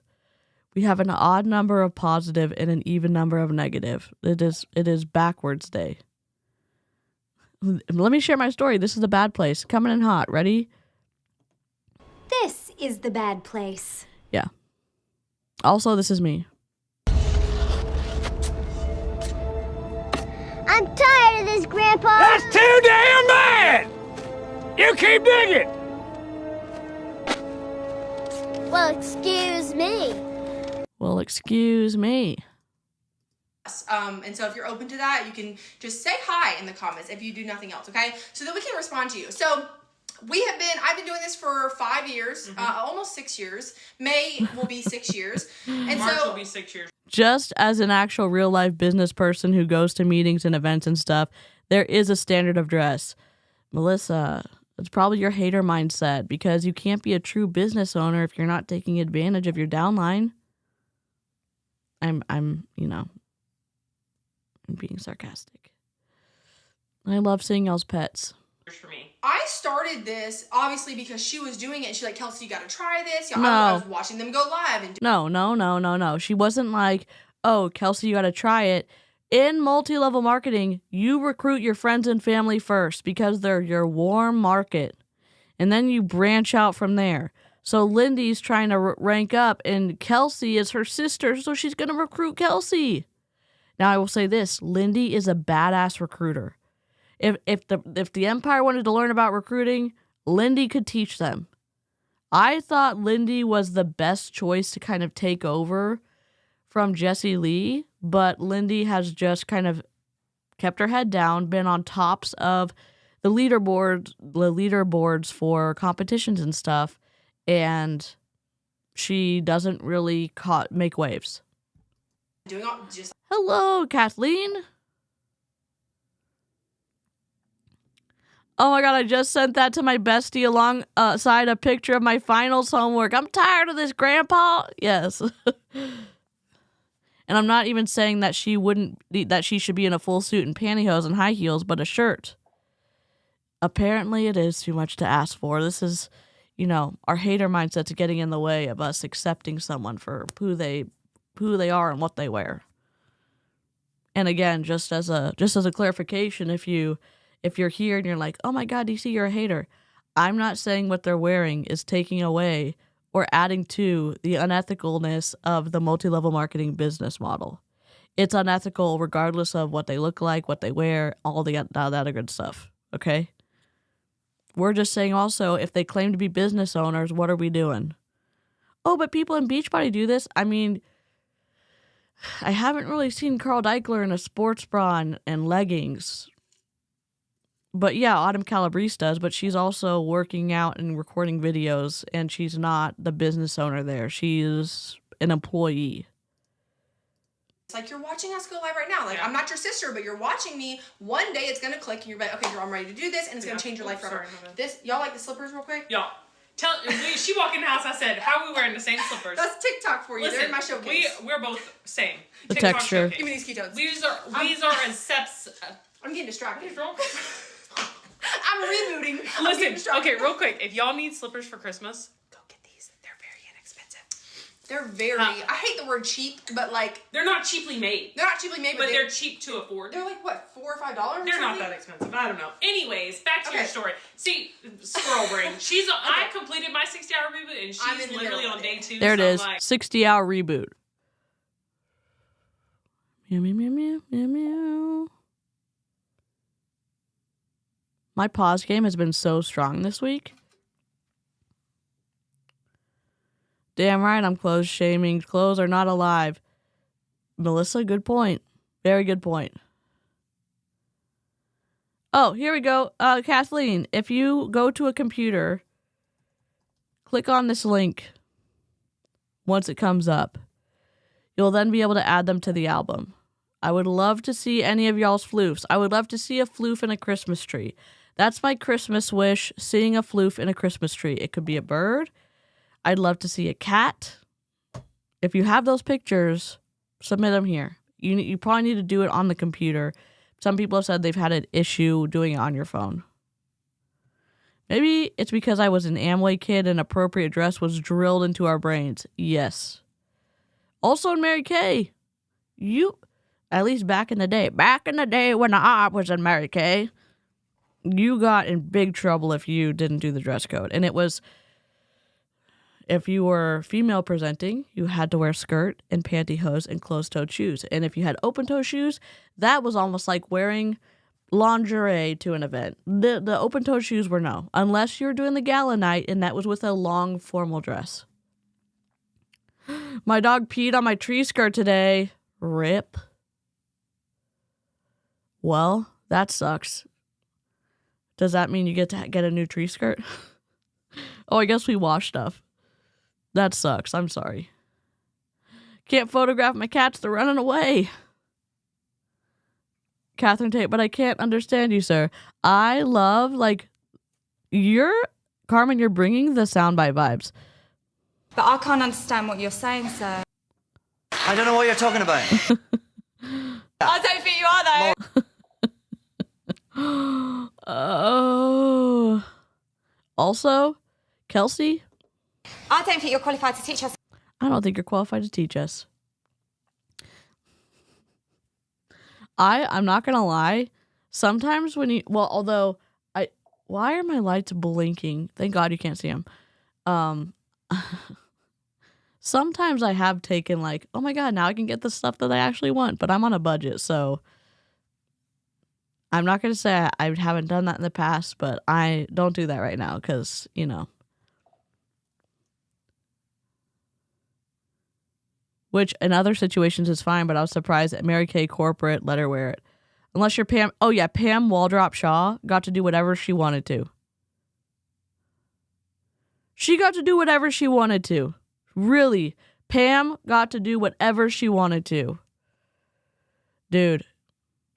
We have an odd number of positive and an even number of negative. It is backwards day. Let me share my story. This is the bad place. Coming in hot. Ready? This is the bad place. Yeah. Also, this is me. I'm tired of this, Grandpa. That's too damn bad! You keep digging! Well, excuse me. Well, excuse me. And so if you're open to that, you can just say hi in the comments if you do nothing else, okay? So that we can respond to you. So I've been doing this for 5 years, almost 6 years. May will be 6 years. And March will be 6 years. Just as an actual real life business person who goes to meetings and events and stuff, there is a standard of dress. Melissa, it's probably your hater mindset because you can't be a true business owner if you're not taking advantage of your downline. I'm being sarcastic. I love seeing y'all's pets. For me. I started this obviously because she was doing it and she's like, Kelsey, you gotta try this. No. I was watching them go live and No. She wasn't like, oh, Kelsey, you gotta try it. In multi-level marketing, you recruit your friends and family first because they're your warm market. And then you branch out from there. So Lindy's trying to rank up, and Kelsey is her sister, so she's going to recruit Kelsey. Now, I will say this. Lindy is a badass recruiter. If the Empire wanted to learn about recruiting, Lindy could teach them. I thought Lindy was the best choice to kind of take over from Jessie Lee, but Lindy has just kind of kept her head down, been on tops of the leaderboards for competitions and stuff. And she doesn't really make waves. Hello, Kathleen. Oh my God, I just sent that to my bestie alongside a picture of my finals homework. I'm tired of this, Grandpa. Yes. And I'm not even saying that she should be in a full suit and pantyhose and high heels, but a shirt. Apparently, it is too much to ask for. This is, our hater mindset's getting in the way of us accepting someone for who they are and what they wear. And again, just as a clarification, if you're here and you're like, oh my God, DC, you're a hater. I'm not saying what they're wearing is taking away or adding to the unethicalness of the multi-level marketing business model. It's unethical regardless of what they look like, what they wear, all that other good stuff. Okay? We're just saying also, if they claim to be business owners, what are we doing? Oh, but people in Beachbody do this? I mean, I haven't really seen Carl Deichler in a sports bra and leggings. But yeah, Autumn Calabrese does, but she's also working out and recording videos, and she's not the business owner there. She's an employee. It's like you're watching us go live right now. Like, I'm not your sister, but you're watching me. One day it's gonna click and you're like, okay, girl, I'm ready to do this, and it's gonna change your life forever. This, y'all like the slippers real quick? Y'all, she walked in the house, I said, how are we wearing the same slippers? That's TikTok for you. They're in my showcase. We're both same. The TikTok texture. Showcase. Give me these ketones. These are accepts. I'm getting distracted. Wrong? I'm rebooting. Listen, okay, real quick. If y'all need slippers for Christmas, go get these. They're very inexpensive. They're very, I hate the word cheap, but like. They're not cheaply made. They're not cheaply made, but they're cheap to afford. They're like, what, $4 or $5? They're not that expensive. I don't know. Anyways, back to your story. See, squirrel brain. I completed my 60-hour reboot, and she's literally on day 2. There it is. 60-hour reboot. Meow, meow, meow, meow, meow, meow. My pause game has been so strong this week. Damn right, I'm clothes shaming. Clothes are not alive. Melissa, good point. Very good point. Oh, here we go. Kathleen, if you go to a computer, click on this link once it comes up. You'll then be able to add them to the album. I would love to see any of y'all's floofs. I would love to see a floof in a Christmas tree. That's my Christmas wish, seeing a floof in a Christmas tree. It could be a bird. I'd love to see a cat. If you have those pictures, submit them here. You probably need to do it on the computer. Some people have said they've had an issue doing it on your phone. Maybe it's because I was an Amway kid and appropriate dress was drilled into our brains. Yes. Also in Mary Kay, at least back in the day when I was in Mary Kay, you got in big trouble if you didn't do the dress code. And it was, if you were female presenting, you had to wear skirt and pantyhose and closed-toed shoes. And if you had open-toe shoes, that was almost like wearing lingerie to an event. The open-toe shoes were no, unless you were doing the gala night, and that was with a long formal dress. My dog peed on my tree skirt today. Rip. Well, that sucks. Does that mean you get to get a new tree skirt? Oh, I guess we wash stuff. That sucks. I'm sorry. Can't photograph my cats. They're running away. Catherine Tate, but I can't understand you, sir. I love, Carmen, you're bringing the soundbite vibes. But I can't understand what you're saying, sir. I don't know what you're talking about. I don't think you are, though. Oh. Also, Kelsey? I don't think you're qualified to teach us. I don't think you're qualified to teach us. I'm not going to lie. Sometimes when why are my lights blinking? Thank God you can't see them. Sometimes I have taken oh my God, now I can get the stuff that I actually want, but I'm on a budget, so I'm not going to say I haven't done that in the past, but I don't do that right now because, which in other situations is fine, but I was surprised that Mary Kay corporate let her wear it. Unless you're Pam. Oh, yeah, Pam Waldrop Shaw got to do whatever she wanted to. She got to do whatever she wanted to. Really. Pam got to do whatever she wanted to. Dude.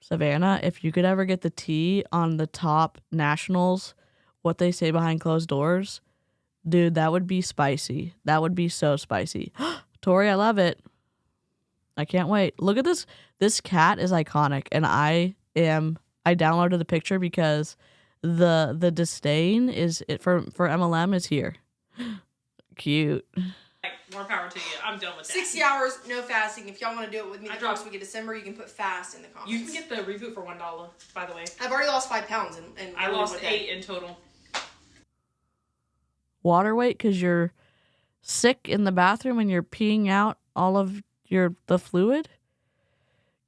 Savannah, if you could ever get the tea on the top nationals, what they say behind closed doors, dude, that would be spicy. That would be so spicy. Tori, I love it. I can't wait. Look at this. This cat is iconic, and I downloaded the picture because the disdain is it for MLM is here. Cute. More power to you. I'm done with that. 60 hours, no fasting. If y'all want to do it with me the first week of December, you can put fast in the comments. You can get the reboot for $1, by the way. I've already lost 5 pounds. And I lost 8 in total. Water weight because you're sick in the bathroom and you're peeing out all of the fluid?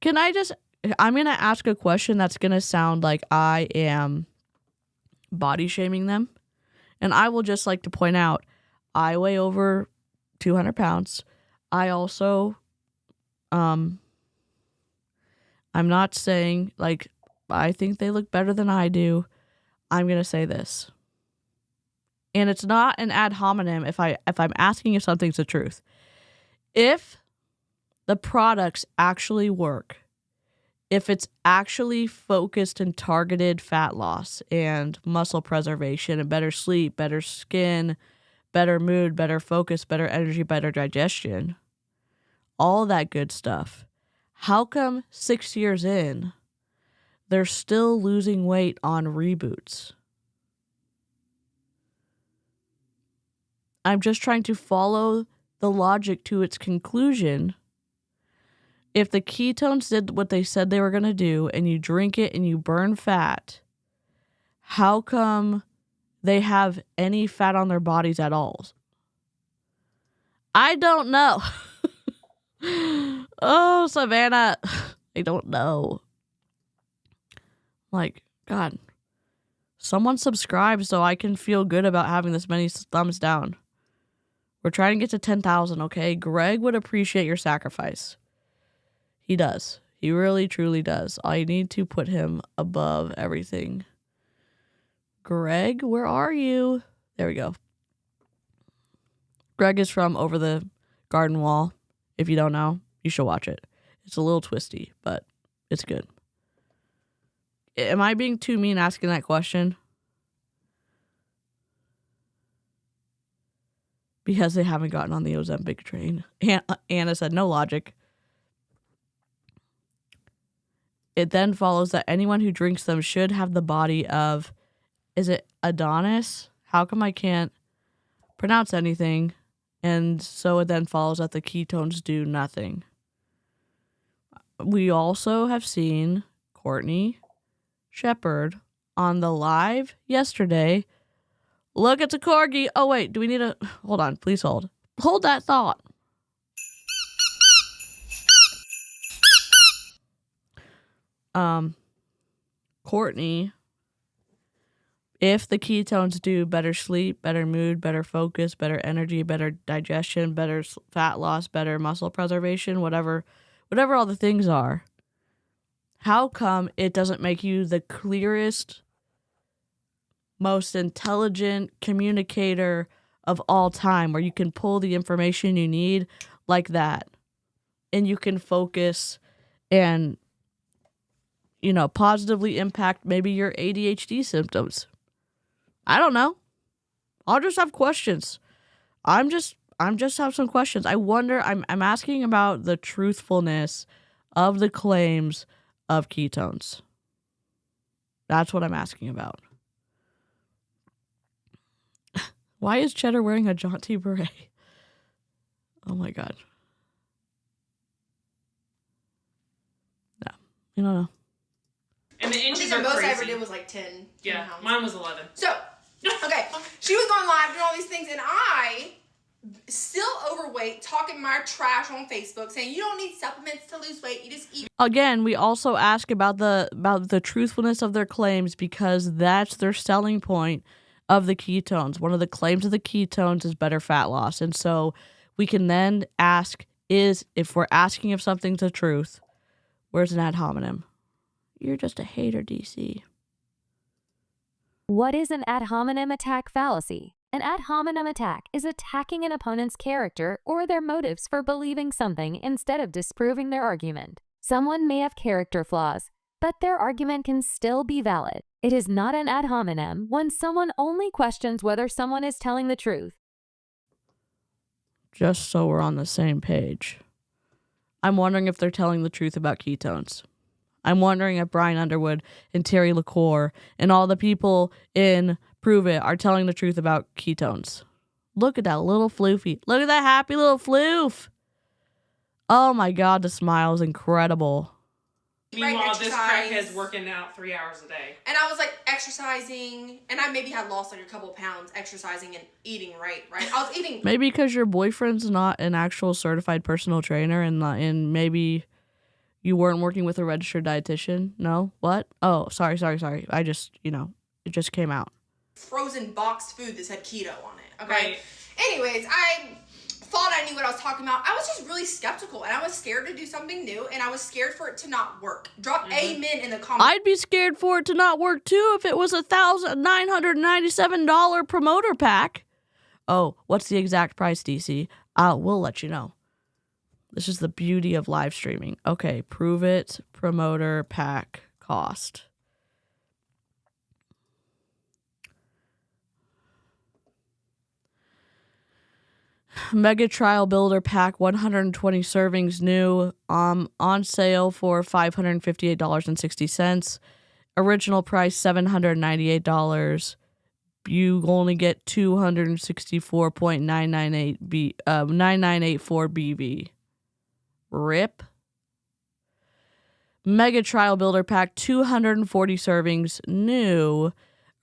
I'm going to ask a question that's going to sound like I am body shaming them. And I will just like to point out, I weigh over 200 pounds. I also, I'm not saying like, I think they look better than I do. I'm going to say this. And it's not an ad hominem if I'm asking if something's the truth. If the products actually work, if it's actually focused and targeted fat loss and muscle preservation and better sleep, better skin, better mood, better focus, better energy, better digestion, all that good stuff, how come 6 years in, they're still losing weight on reboots? I'm just trying to follow the logic to its conclusion. If the ketones did what they said they were going to do and you drink it and you burn fat, how come they have any fat on their bodies at all? I don't know. Oh, Savannah, I don't know. Like, God, someone subscribe so I can feel good about having this many thumbs down. We're trying to get to 10,000, okay? Greg would appreciate your sacrifice. He does. He really, truly does. I need to put him above everything. Greg, where are you? There we go. Greg is from Over the Garden Wall. If you don't know, you should watch it. It's a little twisty, but it's good. Am I being too mean asking that question? Because they haven't gotten on the Ozempic train. Anna said, no logic. It then follows that anyone who drinks them should have the body of, is it Adonis? How come I can't pronounce anything? And so it then follows that the ketones do nothing. We also have seen Courtney Shepard on the live yesterday. Look, it's a corgi. Oh, wait, do we need a... Hold on, please hold. Hold that thought. Courtney, if the ketones do better sleep, better mood, better focus, better energy, better digestion, better fat loss, better muscle preservation, whatever all the things are, how come it doesn't make you the clearest, most intelligent communicator of all time, where you can pull the information you need like that and you can focus and, you know, positively impact maybe your ADHD symptoms? I don't know. I'll just have questions. I'm just have some questions. I wonder, I'm asking about the truthfulness of the claims of ketones. That's what I'm asking about. Why is Cheddar wearing a jaunty beret? Oh my God. No, I don't know. And the I inches think are the most crazy. I ever did was like 10 Yeah, pounds. mine was 11. So, okay, she was going live doing all these things, and I, still overweight, talking my trash on Facebook, saying you don't need supplements to lose weight, you just eat. Again, we also ask about the truthfulness of their claims because that's their selling point of the ketones. One of the claims of the ketones is better fat loss. And so we can then ask, if we're asking if something's the truth, where's an ad hominem? You're just a hater, DC. What is an ad hominem attack fallacy? An ad hominem attack is attacking an opponent's character or their motives for believing something instead of disproving their argument. Someone may have character flaws, but their argument can still be valid. It is not an ad hominem when someone only questions whether someone is telling the truth. Just so we're on the same page. I'm wondering if they're telling the truth about ketones. I'm wondering if Brian Underwood and Terry LaCour and all the people in Pruvit are telling the truth about ketones. Look at that little floofy. Look at that happy little floof. Oh my God, the smile is incredible. Meanwhile, this crackhead's working out 3 hours a day. And I was like exercising, and I maybe had lost like a couple pounds exercising and eating right? I was eating. Maybe because your boyfriend's not an actual certified personal trainer and maybe You weren't working with a registered dietitian? No? What? Oh, sorry. I just, it just came out. Frozen boxed food that said keto on it. Okay. Right. Anyways, I thought I knew what I was talking about. I was just really skeptical, and I was scared to do something new, and I was scared for it to not work. Drop amen in the comments. I'd be scared for it to not work too if it was $1,997 promoter pack. Oh, what's the exact price, DC? We'll let you know. This is the beauty of live streaming. Okay, Pruvit promoter pack cost. Mega Trial Builder Pack, 120 servings new, on sale for $558.60. Original price $798. You only get 9984 BV. Rip. Mega Trial Builder Pack, 240 servings new.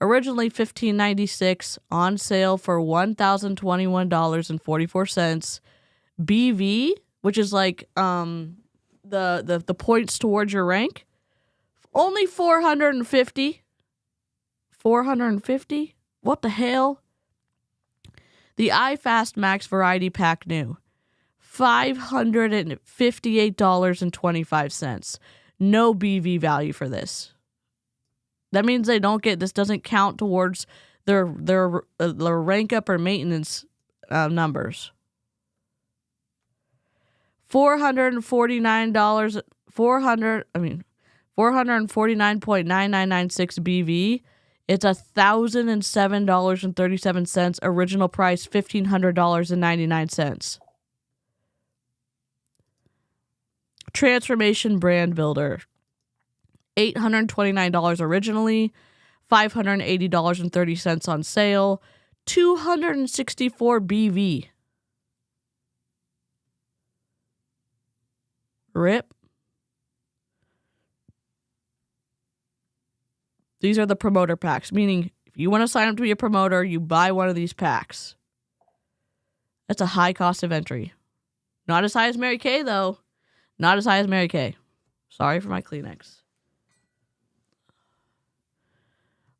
Originally $15.96, on sale for $1,021.44. BV, which is like the points towards your rank, only 450. 450? What the hell? The iFast Max Variety Pack new, $558.25. No BV value for this. That means they don't get, this doesn't count towards their rank up or maintenance numbers. $449.9996 BV. It's $1,007.37. Original price $1,500.99. Transformation Brand Builder, $829 originally, $580.30 on sale, 264 BV. Rip. These are the promoter packs, meaning if you want to sign up to be a promoter, you buy one of these packs. That's a high cost of entry. Not as high as Mary Kay, though. Not as high as Mary Kay. Sorry for my Kleenex.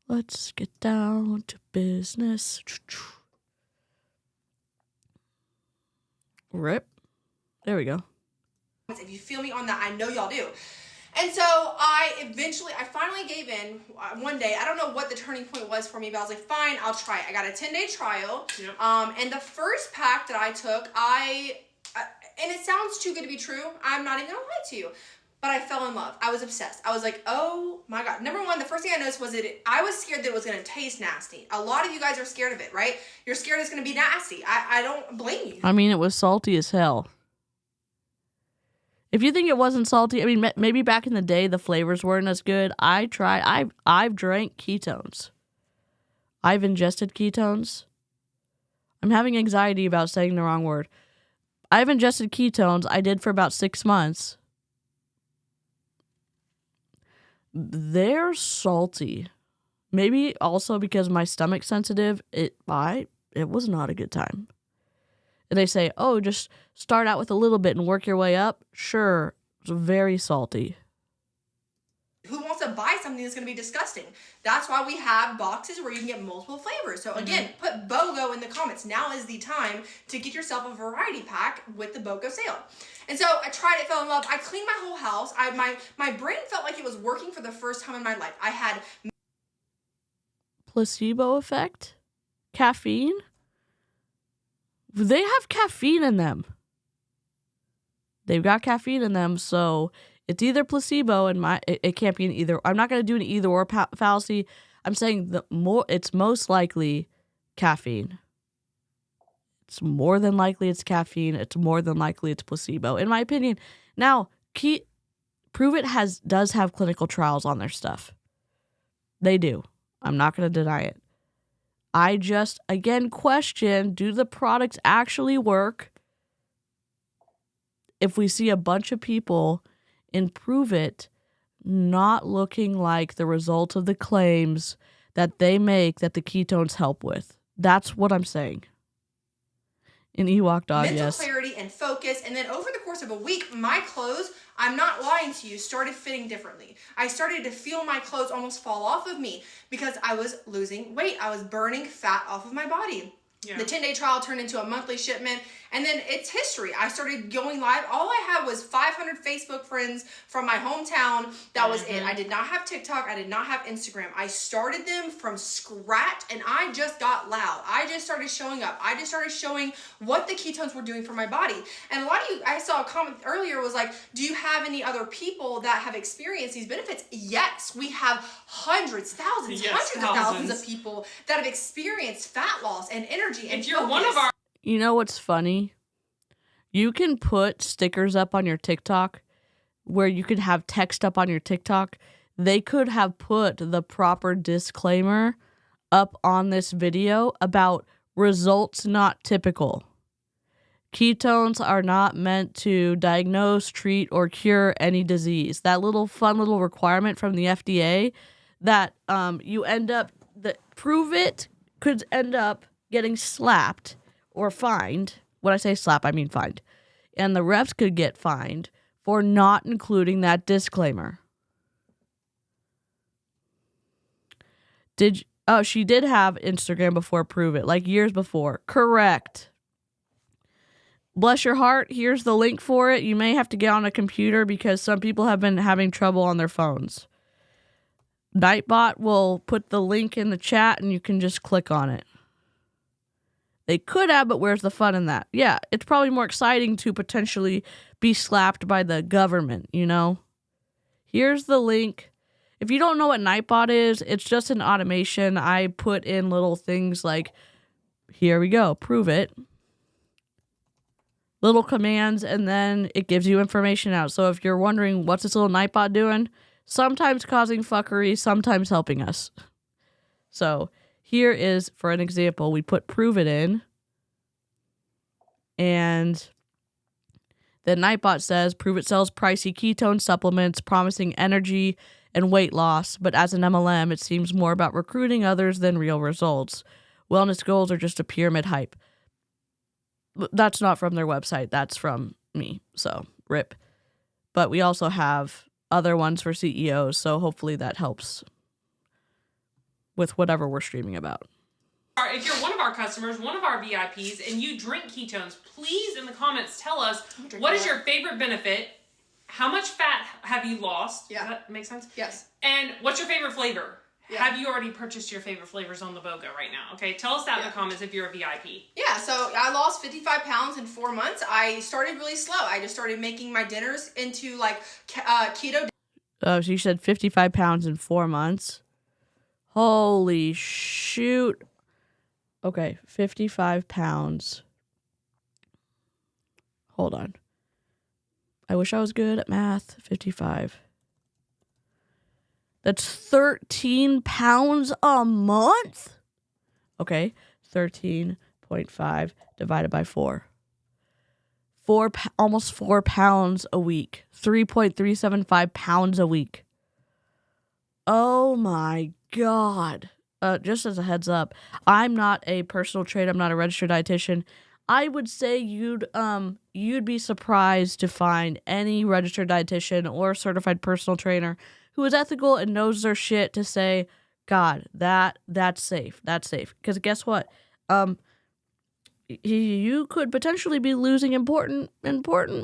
Let's get down to business. Rip. There we go. If you feel me on that, I know y'all do. And so I finally gave in one day. I don't know what the turning point was for me, but I was like, fine, I'll try it. I got a 10-day trial. Yep. And the first pack that I took, and it sounds too good to be true. I'm not even gonna lie to you. But I fell in love. I was obsessed. I was like, oh my God. Number one, the first thing I noticed was I was scared that it was going to taste nasty. A lot of you guys are scared of it, right? You're scared it's going to be nasty. I don't blame you. I mean, it was salty as hell. If you think it wasn't salty, I mean, maybe back in the day the flavors weren't as good. I've drank ketones. I've ingested ketones. I'm having anxiety about saying the wrong word. I've ingested ketones. I did for about 6 months. They're salty. Maybe also because my stomach's sensitive, it was not a good time. And they say, oh, just start out with a little bit and work your way up. Sure, it's very salty. Who wants to buy something that's going to be disgusting? That's why we have boxes where you can get multiple flavors. So again, put BOGO in the comments. Now is the time to get yourself a variety pack with the BOGO sale. And so I tried it, fell in love. I cleaned my whole house. My brain felt like it was working for the first time in my life. I had placebo effect? Caffeine? They have caffeine in them. They've got caffeine in them, so it's either placebo and it can't be an either. I'm not going to do an either or fallacy. I'm saying it's most likely caffeine. It's more than likely it's caffeine. It's more than likely it's placebo, in my opinion. Now, Pruvit does have clinical trials on their stuff. They do. I'm not going to deny it. I just, again, question, do the products actually work? If we see a bunch of people in Pruvit not looking like the result of the claims that they make that the ketones help with. That's what I'm saying. An Ewok dog, mental yes. clarity and focus. And then over the course of a week, my clothes, I'm not lying to you, started fitting differently. I started to feel my clothes almost fall off of me because I was losing weight. I was burning fat off of my body. Yeah. The 10-day trial turned into a monthly shipment, and then it's history. I started going live. All I had was 500 Facebook friends from my hometown. That was it. I did not have TikTok. I did not have Instagram. I started them from scratch, and I just got loud. I just started showing up. I just started showing what the ketones were doing for my body. And a lot of you, I saw a comment earlier, was like, do you have any other people that have experienced these benefits? Yes, we have hundreds, thousands, hundreds of thousands of people that have experienced fat loss and energy. If you're one of our... You know what's funny? You can put stickers up on your TikTok where you could have text up on your TikTok. They could have put the proper disclaimer up on this video about results not typical. Ketones are not meant to diagnose, treat, or cure any disease. That little fun little requirement from the FDA that you end up... the pruvit could end up getting slapped or fined. When I say slap, I mean fined. And the reps could get fined for not including that disclaimer. She did have Instagram before Pruvit, like years before. Correct. Bless your heart. Here's the link for it. You may have to get on a computer because some people have been having trouble on their phones. Nightbot will put the link in the chat and you can just click on it. They could have, but where's the fun in that? Yeah, it's probably more exciting to potentially be slapped by the government, you know? Here's the link. If you don't know what Nightbot is, it's just an automation. I put in little things like, here we go, prove it. Little commands, and then it gives you information out. So if you're wondering what's this little Nightbot doing, sometimes causing fuckery, sometimes helping us. So... here is, for an example, we put Pruvit in, and the Nightbot says, Pruvit sells pricey ketone supplements promising energy and weight loss, but as an MLM, it seems more about recruiting others than real results. Wellness goals are just a pyramid hype. That's not from their website. That's from me, so rip. But we also have other ones for CEOs, so hopefully that helps with whatever we're streaming about. If you're one of our customers, one of our VIPs, and you drink ketones, please in the comments tell us what is your favorite benefit, how much fat have you lost? Yeah. Does that make sense? Yes. And what's your favorite flavor? Yeah. Have you already purchased your favorite flavors on the BOGO right now? Okay, tell us that in the comments if you're a VIP. Yeah, so I lost 55 pounds in 4 months. I started really slow. I just started making my dinners into like keto. So you said 55 pounds in 4 months. Holy shoot. Okay, 55 pounds. Hold on. I wish I was good at math. 55. That's 13 pounds a month? Okay, 13.5 divided by 4. Almost 4 pounds a week. 3.375 pounds a week. Oh my God. Just as a heads up, I'm not a personal trainer. I'm not a registered dietitian. I would say you'd be surprised to find any registered dietitian or certified personal trainer who is ethical and knows their shit to say, God, that's safe. That's safe. Because guess what? You could potentially be losing important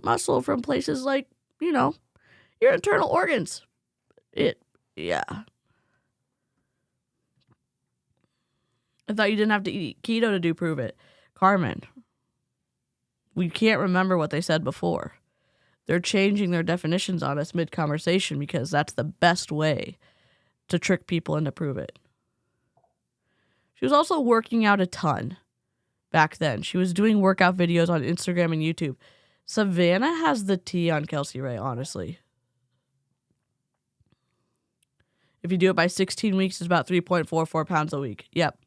muscle from places like, you know, your internal organs. Yeah. I thought you didn't have to eat keto to do prove it. Carmen, we can't remember what they said before. They're changing their definitions on us mid-conversation because that's the best way to trick people into prove it. She was also working out a ton back then. She was doing workout videos on Instagram and YouTube. Savannah has the tea on Kelsey Ray, honestly. If you do it by 16 weeks, it's about 3.44 pounds a week. Yep.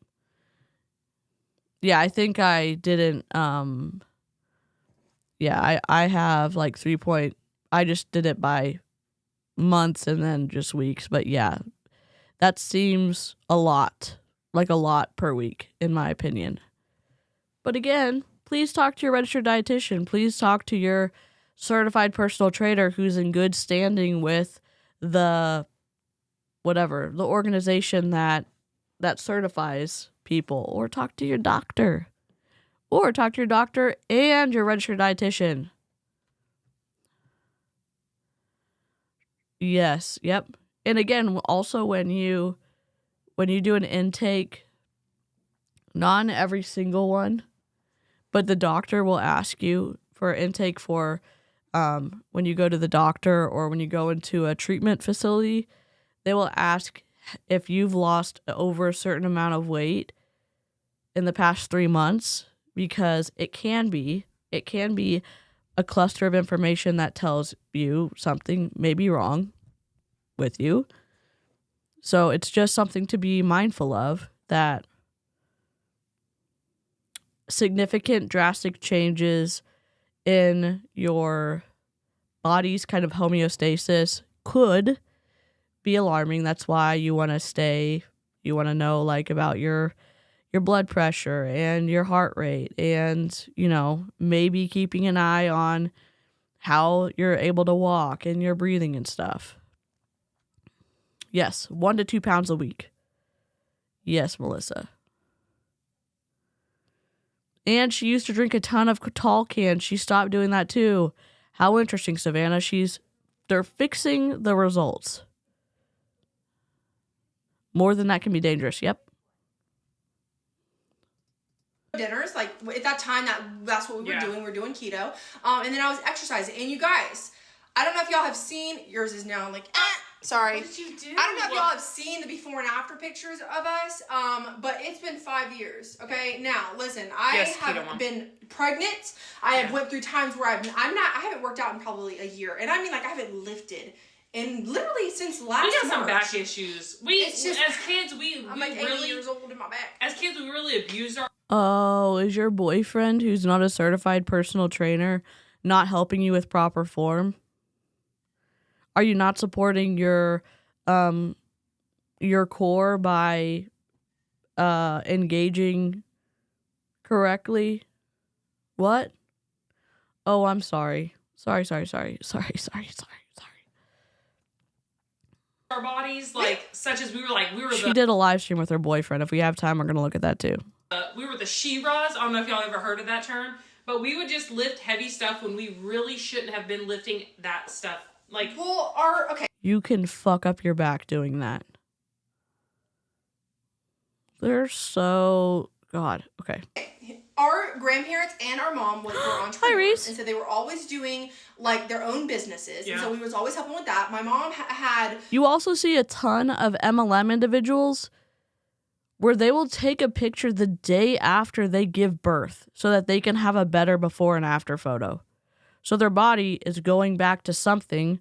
Yeah, I think I didn't, I have like I just did it by months and then just weeks. But yeah, that seems a lot per week, in my opinion. But again, please talk to your registered dietitian. Please talk to your certified personal trainer who's in good standing with the organization that certifies people, or talk to your doctor. Or talk to your doctor and your registered dietitian. Yes, yep. And again, also when you do an intake, not every single one, but the doctor will ask you for intake for when you go to the doctor or when you go into a treatment facility, they will ask if you've lost over a certain amount of weight in the past 3 months, because it can be a cluster of information that tells you something may be wrong with you. So it's just something to be mindful of, that significant drastic changes in your body's kind of homeostasis could be alarming. That's why you want to know like about your blood pressure and your heart rate, and, maybe keeping an eye on how you're able to walk and your breathing and stuff. Yes, 1 to 2 pounds a week. Yes, Melissa. And she used to drink a ton of tall cans. She stopped doing that too. How interesting, Savannah. They're fixing the results. More than that can be dangerous. Yep. Dinners, like at that time, that's what we were doing. We're doing keto. And then I was exercising. And you guys, I don't know if y'all have seen, yours is now like, sorry. What did you do? I don't know if y'all have seen the before and after pictures of us, but it's been 5 years. Okay, now listen, I have been pregnant. I have went through times where I haven't worked out in probably a year, and I mean like I haven't lifted. And literally since last we got March, some back issues. As kids, I'm like 80 years old in my back. As kids, we really abused our. Oh, is your boyfriend, who's not a certified personal trainer, not helping you with proper form? Are you not supporting your core by engaging correctly? What? Oh, I'm sorry. Sorry. Our bodies, such as we were. She did a live stream with her boyfriend. If we have time, we're gonna look at that too. We were the she-ras. I don't know if y'all ever heard of that term, but we would just lift heavy stuff when we really shouldn't have been lifting that stuff. You can fuck up your back doing that. They're so... God, okay. Our grandparents and our mom were entrepreneurs. Hi, Reese. And so they were always doing, like, their own businesses. Yeah. And so we was always helping with that. My mom had... You also see a ton of MLM individuals where they will take a picture the day after they give birth so that they can have a better before and after photo. So their body is going back to something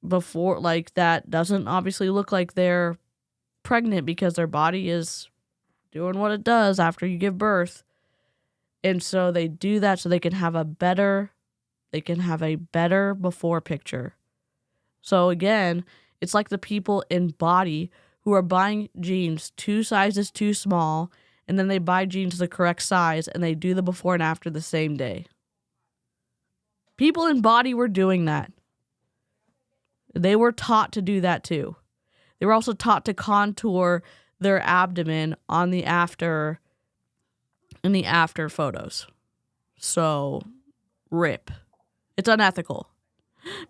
before, like, that doesn't obviously look like they're pregnant, because their body is doing what it does after you give birth. And so they do that so they can have a better before picture. So again, it's like the people in body who are buying jeans 2 sizes too small, and then they buy jeans the correct size, and they do the before and after the same day. People in body were doing that. They were taught to do that too. They were also taught to contour their abdomen in the after photos. So, rip. It's unethical.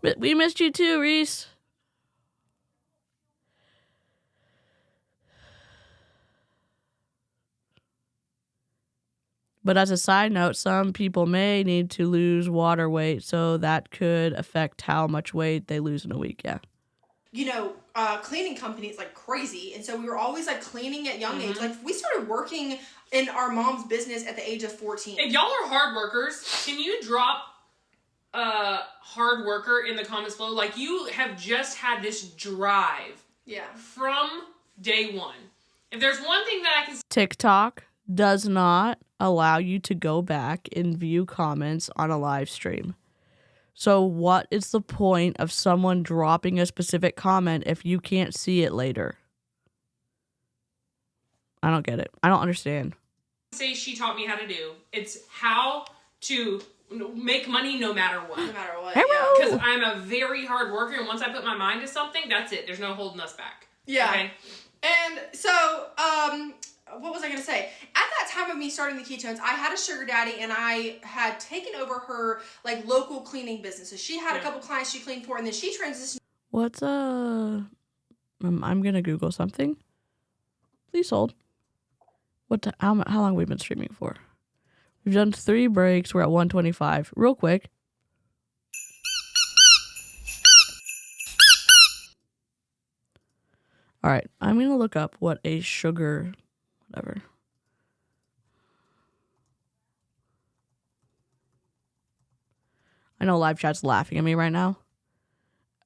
But we missed you too, Reese. But as a side note, some people may need to lose water weight, so that could affect how much weight they lose in a week, yeah. Cleaning companies like crazy. And so we were always like cleaning at young age. Like we started working in our mom's business at the age of 14. If y'all are hard workers, can you drop hard worker in the comments below? Like, you have just had this drive from day one. If there's one thing that I can... TikTok does not allow you to go back and view comments on a live stream. So what is the point of someone dropping a specific comment if you can't see it later? I don't get it. I don't understand. say she taught me how to do. It's how to make money no matter what. No matter what. Because I'm a very hard worker, and once I put my mind to something, that's it. There's no holding us back. Yeah. Okay? And so, what was I going to say? At that time of me starting the ketones, I had a sugar daddy, and I had taken over her like local cleaning business. So she had a couple clients she cleaned for, and then she transitioned. What's I'm gonna Google something. Please hold. How long have we been streaming for? We've done 3 breaks. We're at 125. Real quick. All right, I'm gonna look up what a sugar, whatever. I know live chat's laughing at me right now.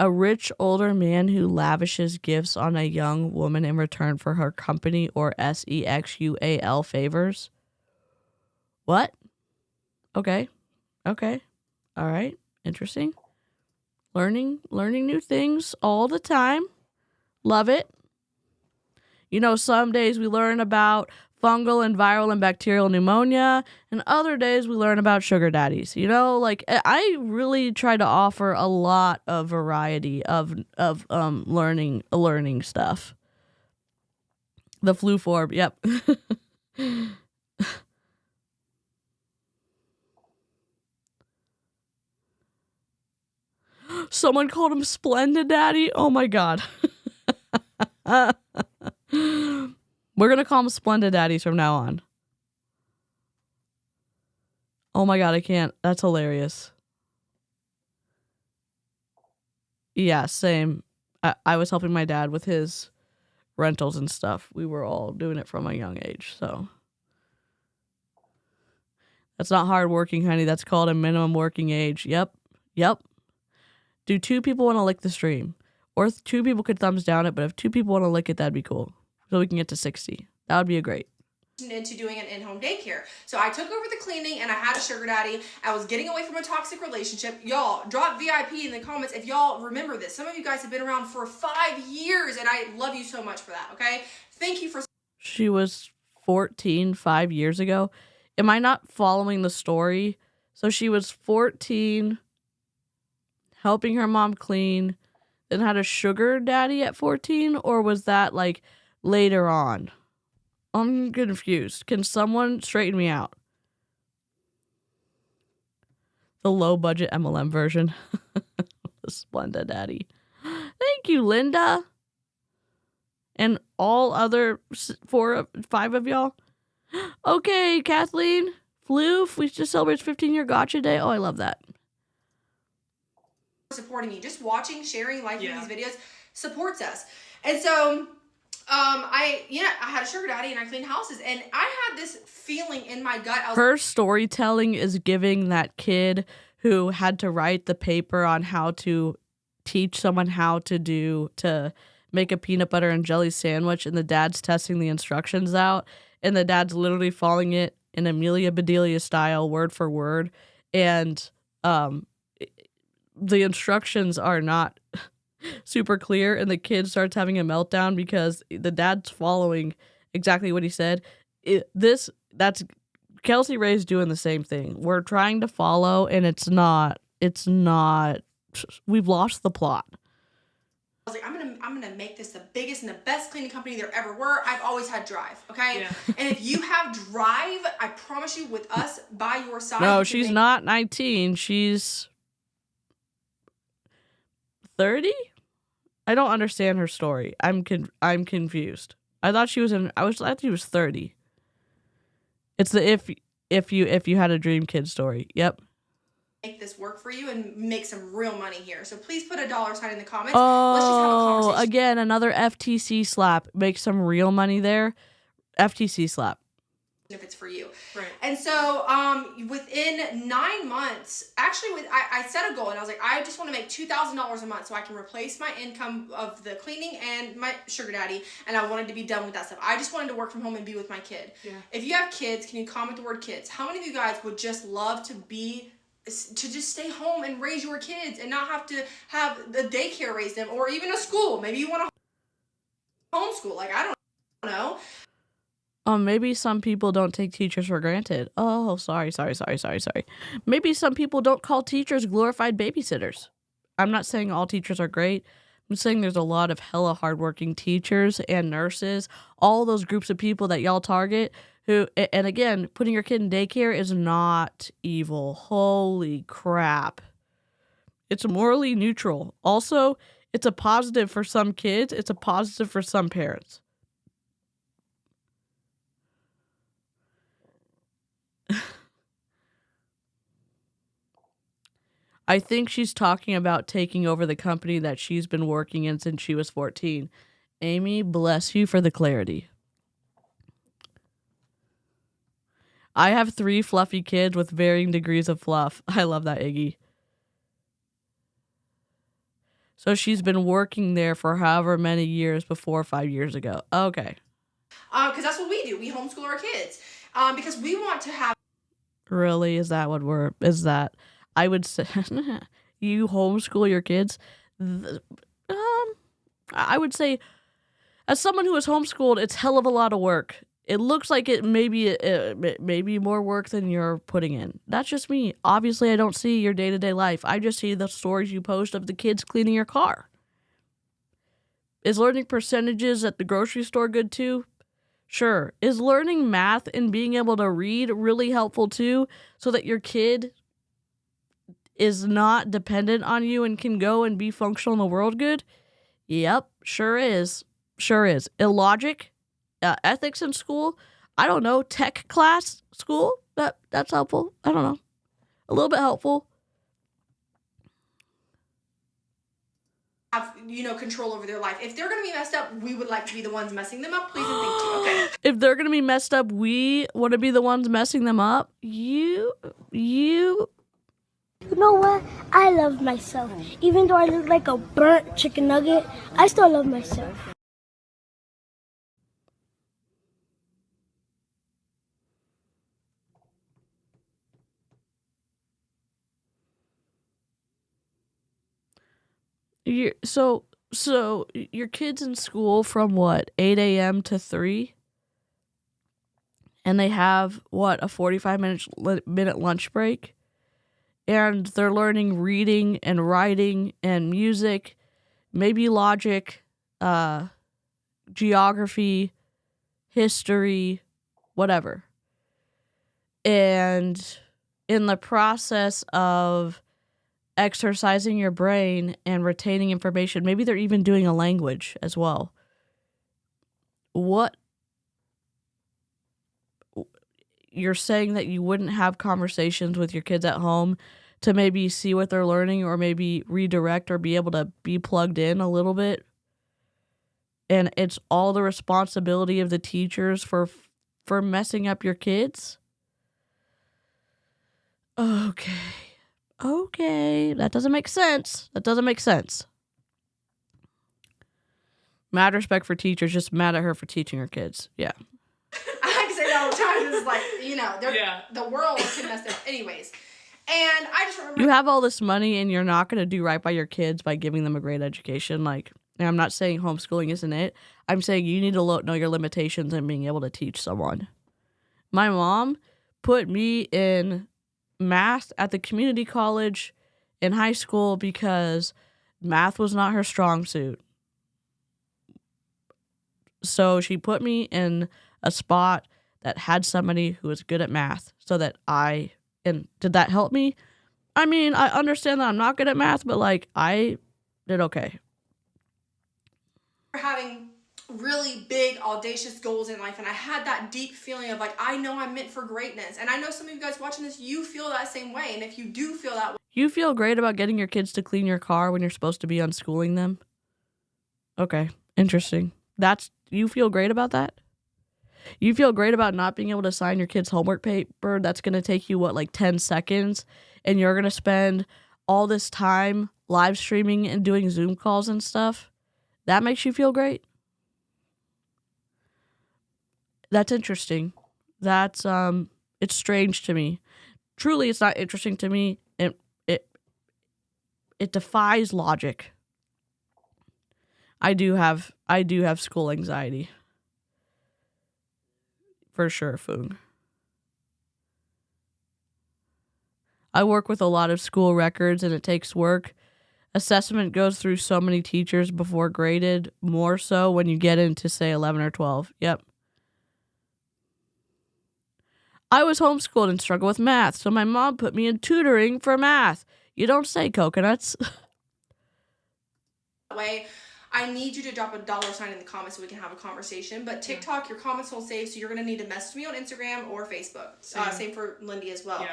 A rich older man who lavishes gifts on a young woman in return for her company or sexual favors. What? Okay. All right. Interesting. Learning new things all the time. Love it. You know, some days we learn about fungal and viral and bacterial pneumonia, and other days we learn about sugar daddies. You know, like I really try to offer a lot of variety of learning stuff. The flu form, yep. Someone called him Splendid Daddy. Oh my god. We're gonna call them Splendid Daddies from now on. Oh my god, I can't. That's hilarious. Yeah, same. I was helping my dad with his rentals and stuff. We were all doing it from a young age, so. That's not hard working, honey. That's called a minimum working age. Yep. Do 2 people want to lick the stream? Or 2 people could thumbs down it, but if 2 people want to lick it, that'd be cool. So we can get to 60. That would be a great. Into doing an in-home daycare. So I took over the cleaning, and I had a sugar daddy. I was getting away from a toxic relationship. Y'all, drop VIP in the comments if y'all remember this. Some of you guys have been around for 5 years, and I love you so much for that, okay? Thank you for... She was 14 5 years ago. Am I not following the story? So she was 14, helping her mom clean, then had a sugar daddy at 14, or was that like later on? I'm confused. Can someone straighten me out? The low budget MLM version. The Splendid Daddy. Thank you, Linda. And all other 5 of y'all. Okay, Kathleen. Floof, we just celebrated 15-year gotcha day. Oh, I love that. Supporting me. Just watching, sharing, liking these videos supports us. And so... I had a sugar daddy and I cleaned houses, and I had this feeling in my gut. Her storytelling is giving that kid who had to write the paper on how to teach someone how to make a peanut butter and jelly sandwich, and the dad's testing the instructions out, and the dad's literally following it in Amelia Bedelia style, word for word, and the instructions are not super clear, and the kid starts having a meltdown because the dad's following exactly what he said. That's Kelsey Ray's doing the same thing. We're trying to follow, and it's not we've lost the plot. I was like, I'm gonna make this the biggest and the best cleaning company there ever were. I've always had drive, okay? Yeah. And if you have drive, I promise you, with us by your side. No, she's not 19. She's 30? I don't understand her story. I'm confused. I thought she was I thought she was 30. It's the if you had a dream kid story. Yep. Make this work for you and make some real money here. So please put a $sign in the comments. Oh, let's just have a conversation. Again, another FTC slap. Make some real money there. FTC slap. If it's for you. Right. And so within 9 months, actually I set a goal, and I was like, I just want to make $2,000 a month so I can replace my income of the cleaning and my sugar daddy, and I wanted to be done with that stuff. I just wanted to work from home and be with my kid. Yeah. If you have kids, can you comment the word kids? How many of you guys would just love to just stay home and raise your kids and not have to have the daycare raise them, or even a school? Maybe you want to homeschool. Like, I don't know. Maybe some people don't take teachers for granted. Oh, sorry. Maybe some people don't call teachers glorified babysitters. I'm not saying all teachers are great. I'm saying there's a lot of hella hardworking teachers and nurses, all those groups of people that y'all target who, and again, putting your kid in daycare is not evil. Holy crap. It's morally neutral. Also, it's a positive for some kids. It's a positive for some parents. I think she's talking about taking over the company that she's been working in since she was 14. Amy, bless you for the clarity. I have 3 fluffy kids with varying degrees of fluff. I love that, Iggy. So she's been working there for however many years before 5 years ago. Okay. Because that's what we do. We homeschool our kids. Because we want to have... Really? Is that? I would say, you homeschool your kids? I would say, as someone who is homeschooled, it's hell of a lot of work. It looks like it may be more work than you're putting in. That's just me. Obviously, I don't see your day-to-day life. I just see the stories you post of the kids cleaning your car. Is learning percentages at the grocery store good too? Sure. Is learning math and being able to read really helpful too, so that your kid is not dependent on you and can go and be functional in the world good? Yep, sure is. Sure is. Illogic, ethics in school, I don't know, tech class school, that's helpful. I don't know. A little bit helpful. Have, control over their life. If they're going to be messed up, we would like to be the ones messing them up. Please and thank you. Okay. If they're going to be messed up, we want to be the ones messing them up. You know what? I love myself. Even though I look like a burnt chicken nugget, I still love myself. So your kid's in school from what, 8 a.m. to 3? And they have, what, a 45-minute lunch break? And they're learning reading and writing and music, maybe logic, geography, history, whatever. And in the process of exercising your brain and retaining information, maybe they're even doing a language as well. What? You're saying that you wouldn't have conversations with your kids at home to maybe see what they're learning or maybe redirect or be able to be plugged in a little bit? And it's all the responsibility of the teachers for messing up your kids? Okay, that doesn't make sense. Mad respect for teachers, just mad at her for teaching her kids. Yeah. I like to say that all the time. It's like, the world can mess up anyways. And I just remember... You have all this money and you're not going to do right by your kids by giving them a great education. Like, and I'm not saying homeschooling isn't it. I'm saying you need to know your limitations and being able to teach someone. My mom put me in math at the community college in high school because math was not her strong suit. So she put me in a spot that had somebody who was good at math so that and did that help me? I mean, I understand that I'm not good at math, but like I did okay. Having really big, audacious goals in life, and I had that deep feeling of like, I know I'm meant for greatness. And I know some of you guys watching this, you feel that same way. And if you do feel that way, you feel great about getting your kids to clean your car when you're supposed to be unschooling them? Okay, interesting. You feel great about that? You feel great about not being able to sign your kid's homework paper that's going to take you, 10 seconds, and you're going to spend all this time live streaming and doing Zoom calls and stuff? That makes you feel great? That's interesting. That's, it's strange to me. Truly, it's not interesting to me. It defies logic. I do have school anxiety. For sure, Foong. I work with a lot of school records and it takes work. Assessment goes through so many teachers before graded, more so when you get into, say, 11 or 12. Yep. I was homeschooled and struggled with math, so my mom put me in tutoring for math. You don't say, coconuts. Way, I need you to drop a $sign in the comments so we can have a conversation. But TikTok, your comments won't save, so you're going to need to message me on Instagram or Facebook. Same for Lindy as well. Yeah.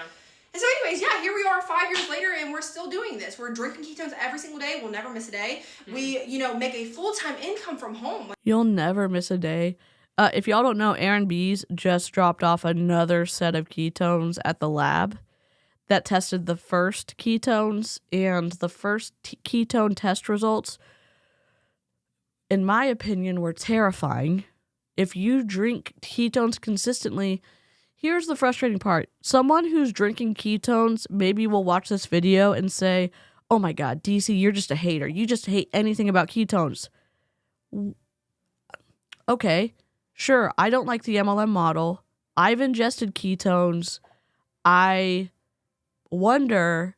And so anyways, here we are 5 years later, and we're still doing this. We're drinking ketones every single day. We'll never miss a day. We, make a full-time income from home. You'll never miss a day. If y'all don't know, Aaron Bees just dropped off another set of ketones at the lab that tested the first ketones, and the first ketone test results, in my opinion, were terrifying. If you drink ketones consistently, here's the frustrating part. Someone who's drinking ketones maybe will watch this video and say, oh my God, DC, you're just a hater. You just hate anything about ketones. Okay, sure, I don't like the MLM model. I've ingested ketones. I wonder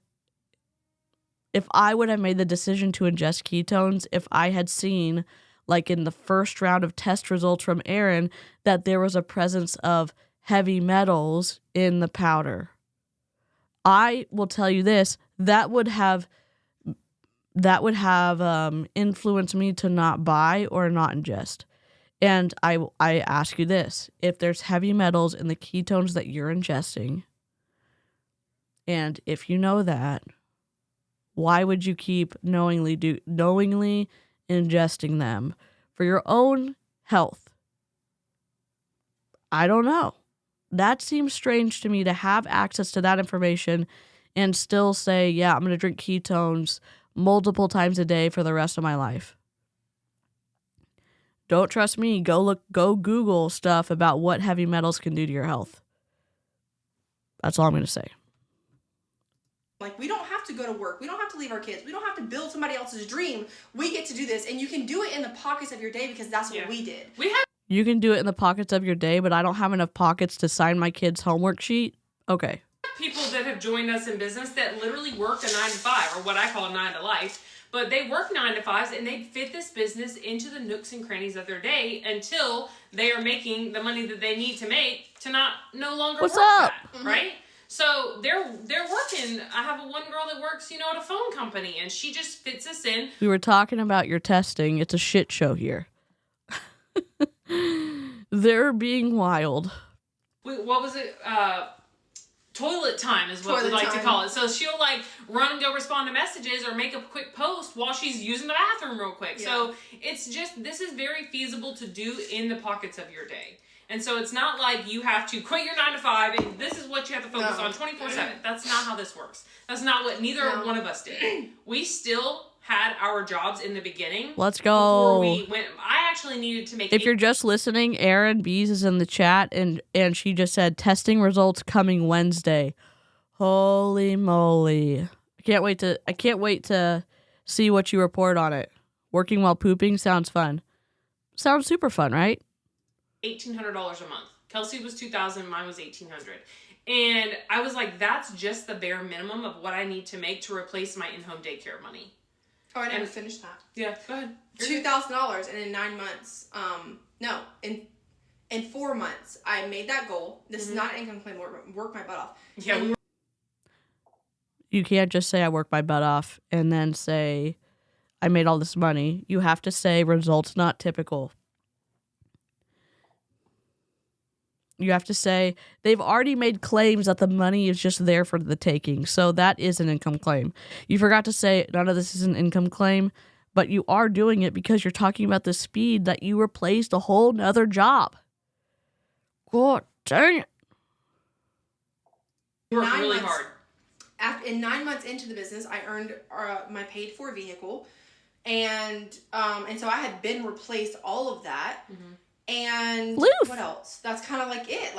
if I would have made the decision to ingest ketones if I had seen, like in the first round of test results from Aaron, that there was a presence of heavy metals in the powder. I will tell you this, that would have influenced me to not buy or not ingest. And I ask you this, if there's heavy metals in the ketones that you're ingesting, and if you know that, why would you keep knowingly ingesting them for your own health? I don't know. That seems strange to me, to have access to that information and still say, yeah, I'm going to drink ketones multiple times a day for the rest of my life. Don't trust me. Go Google stuff about what heavy metals can do to your health. That's all I'm going to say. Like, we don't have to go to work. We don't have to leave our kids. We don't have to build somebody else's dream. We get to do this, and you can do it in the pockets of your day because that's what we did. You can do it in the pockets of your day, but I don't have enough pockets to sign my kid's homework sheet. Okay. People that have joined us in business that literally work a 9 to 5, or what I call a 9 to life, but they work 9 to 5s and they fit this business into the nooks and crannies of their day until they are making the money that they need to make to no longer What's work up? that, right? So they're working. I have one girl that works, at a phone company, and she just fits us in. We were talking about your testing. It's a shit show here. They're being wild. What was it? Toilet time is what we like to call it. So she'll run and go respond to messages or make a quick post while she's using the bathroom real quick. Yeah. So it's just, this is very feasible to do in the pockets of your day. And so it's not like you have to quit your 9 to 5 and this is what you have to focus on 24/7. That's not how this works. That's not what neither one of us did. We still had our jobs in the beginning. Let's go. Before we went, I actually needed to make. If you're just listening, Erin Bees is in the chat and she just said testing results coming Wednesday. Holy moly! I can't wait to see what you report on it. Working while pooping sounds fun. Sounds super fun, right? $1,800 a month. Kelsey was $2,000, mine was $1,800. And I was like, that's just the bare minimum of what I need to make to replace my in-home daycare money. Oh, I never finished that. Yeah, go ahead. $2,000, and in 9 months, in 4 months, I made that goal. This is not an income claim, work my butt off. Yeah. You can't just say I work my butt off and then say I made all this money. You have to say results not typical. You have to say they've already made claims that the money is just there for the taking. So that is an income claim. You forgot to say none of this is an income claim, but you are doing it because you're talking about the speed that you replaced a whole nother job. God dang it. You worked really hard. In 9 months into the business, I earned my paid for vehicle. And so I had been replaced all of that. Mm-hmm. And what else? That's kind of like it.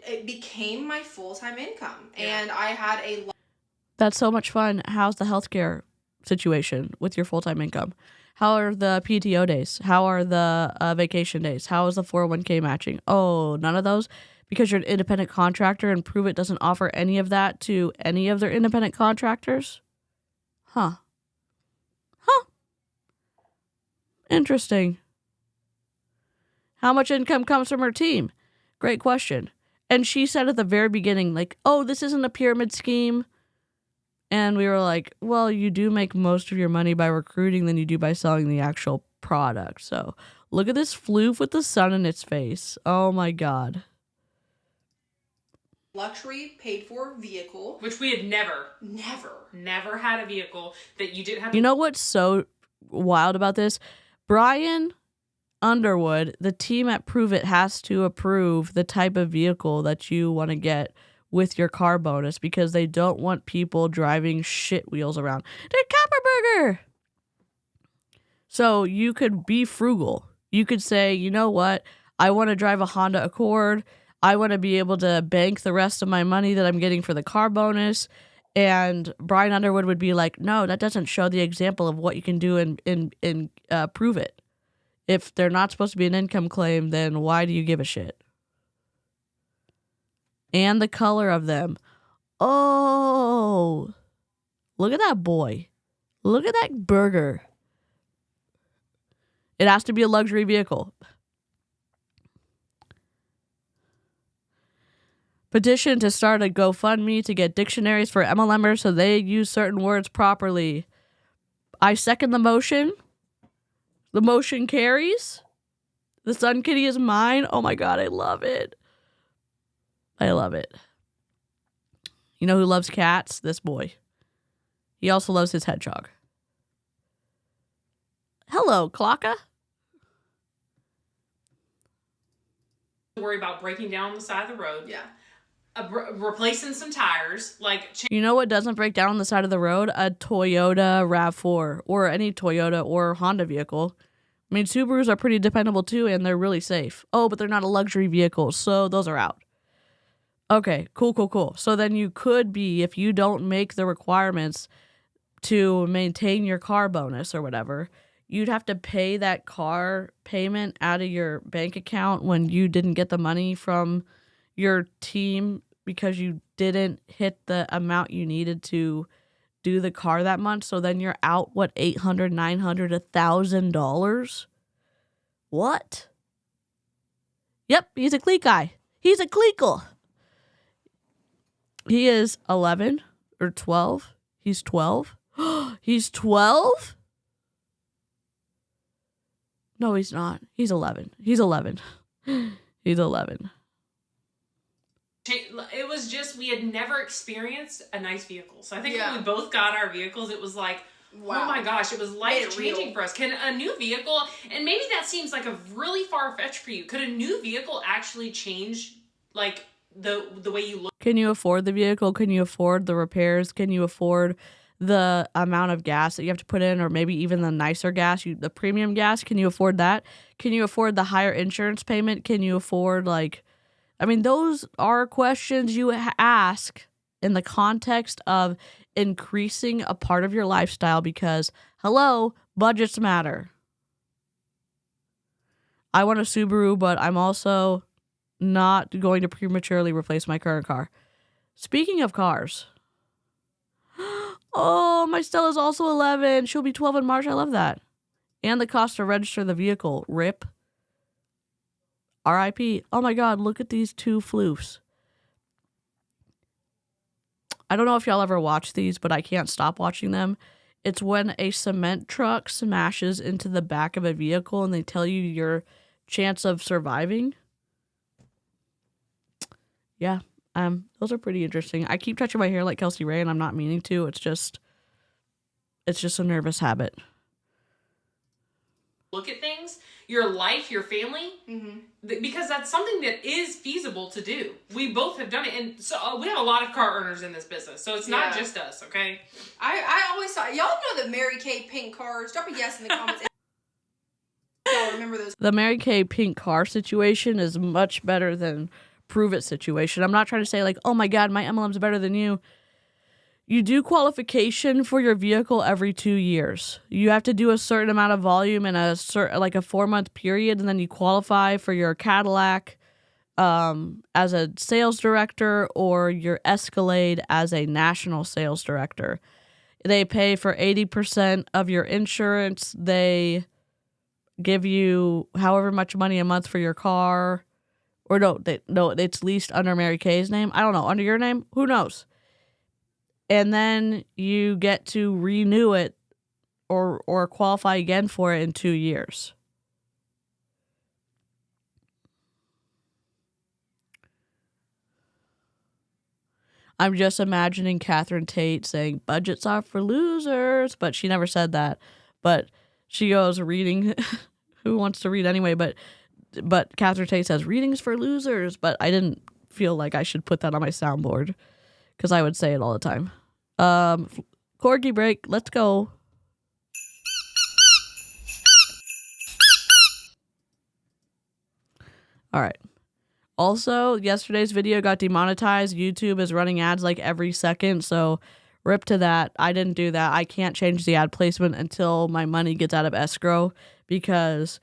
It became my full-time income. Yeah. And I had That's so much fun. How's the healthcare situation with your full-time income? How are the PTO days? How are the vacation days? How is the 401k matching? Oh, none of those? Because you're an independent contractor and Pruvit doesn't offer any of that to any of their independent contractors? Huh. Interesting. How much income comes from her team? Great question. And she said at the very beginning, like, oh, this isn't a pyramid scheme. And we were like, well, you do make most of your money by recruiting than you do by selling the actual product. So look at this floof with the sun in its face. Oh my God. Luxury paid for vehicle. Which we had never had a vehicle that you didn't have. You know what's so wild about this? Brian Underwood, the team at Pruvit, has to approve the type of vehicle that you want to get with your car bonus because they don't want people driving shit wheels around. They're Copperburger! So you could be frugal. You could say, you know what? I want to drive a Honda Accord. I want to be able to bank the rest of my money that I'm getting for the car bonus. And Brian Underwood would be like, no, that doesn't show the example of what you can do in Pruvit. If they're not supposed to be an income claim, then why do you give a shit? And the color of them. Oh, look at that boy. Look at that burger. It has to be a luxury vehicle. Petition to start a GoFundMe to get dictionaries for MLMers so they use certain words properly. I second the motion. The motion carries. The Sun Kitty is mine. Oh my God, I love it. I love it. You know who loves cats? This boy. He also loves his hedgehog. Hello, Clocka. Worry about breaking down on the side of the road. Yeah. Replacing some tires. You know what doesn't break down on the side of the road? A Toyota RAV4 or any Toyota or Honda vehicle. I mean, Subarus are pretty dependable too, and they're really safe. Oh, but they're not a luxury vehicle, so those are out. Okay, cool. So then you could be, if you don't make the requirements to maintain your car bonus or whatever, you'd have to pay that car payment out of your bank account when you didn't get the money from your team because you didn't hit the amount you needed to do the car that month. So then you're out, what, $800, $900, $1,000? What? Yep, he's a clique guy. He's a cliquel. He is 11 or 12. He's 12. He's 12? No, he's not. He's 11. He's 11. He's 11. It was just, we had never experienced a nice vehicle. So I think when we both got our vehicles, it was like, wow. Oh my gosh, it was life-changing for us. Can a new vehicle, and maybe that seems like a really far-fetched for you, could a new vehicle actually change, like, the way you look? Can you afford the vehicle? Can you afford the repairs? Can you afford the amount of gas that you have to put in, or maybe even the nicer gas, the premium gas? Can you afford that? Can you afford the higher insurance payment? Can you afford, like, I mean, those are questions you ask in the context of increasing a part of your lifestyle because, hello, budgets matter. I want a Subaru, but I'm also not going to prematurely replace my current car. Speaking of cars. Oh, my Stella's also 11. She'll be 12 in March. I love that. And the cost to register the vehicle. RIP. RIP. Oh my God, look at these two floofs. I don't know if y'all ever watch these, but I can't stop watching them. It's when a cement truck smashes into the back of a vehicle and they tell you your chance of surviving. Yeah, those are pretty interesting. I keep touching my hair like Kelsey Ray and I'm not meaning to. It's just a nervous habit. Look at things, your life, your family, because that's something that is feasible to do. We both have done it, and so we have a lot of car earners in this business, so it's not just us, okay? I always thought, y'all know the Mary Kay pink cars. Drop a yes in the comments. Y'all remember those? The Mary Kay pink car situation is much better than Pruvit situation. I'm not trying to say like, oh my God, my MLM's better than you. You do qualification for your vehicle every 2 years. You have to do a certain amount of volume in a 4-month period, and then you qualify for your Cadillac as a sales director or your Escalade as a national sales director. They pay for 80% of your insurance. They give you however much money a month for your car. Or no, it's leased under Mary Kay's name. I don't know. Under your name? Who knows? And then you get to renew it or qualify again for it in 2 years. I'm just imagining Catherine Tate saying, budgets are for losers, but she never said that. But she goes, reading, who wants to read anyway? But Catherine Tate says, readings for losers. But I didn't feel like I should put that on my soundboard because I would say it all the time. Corgi break, let's go. All right. Also, yesterday's video got demonetized. YouTube is running ads like every second, so rip to that. I didn't do that. I can't change the ad placement until my money gets out of escrow because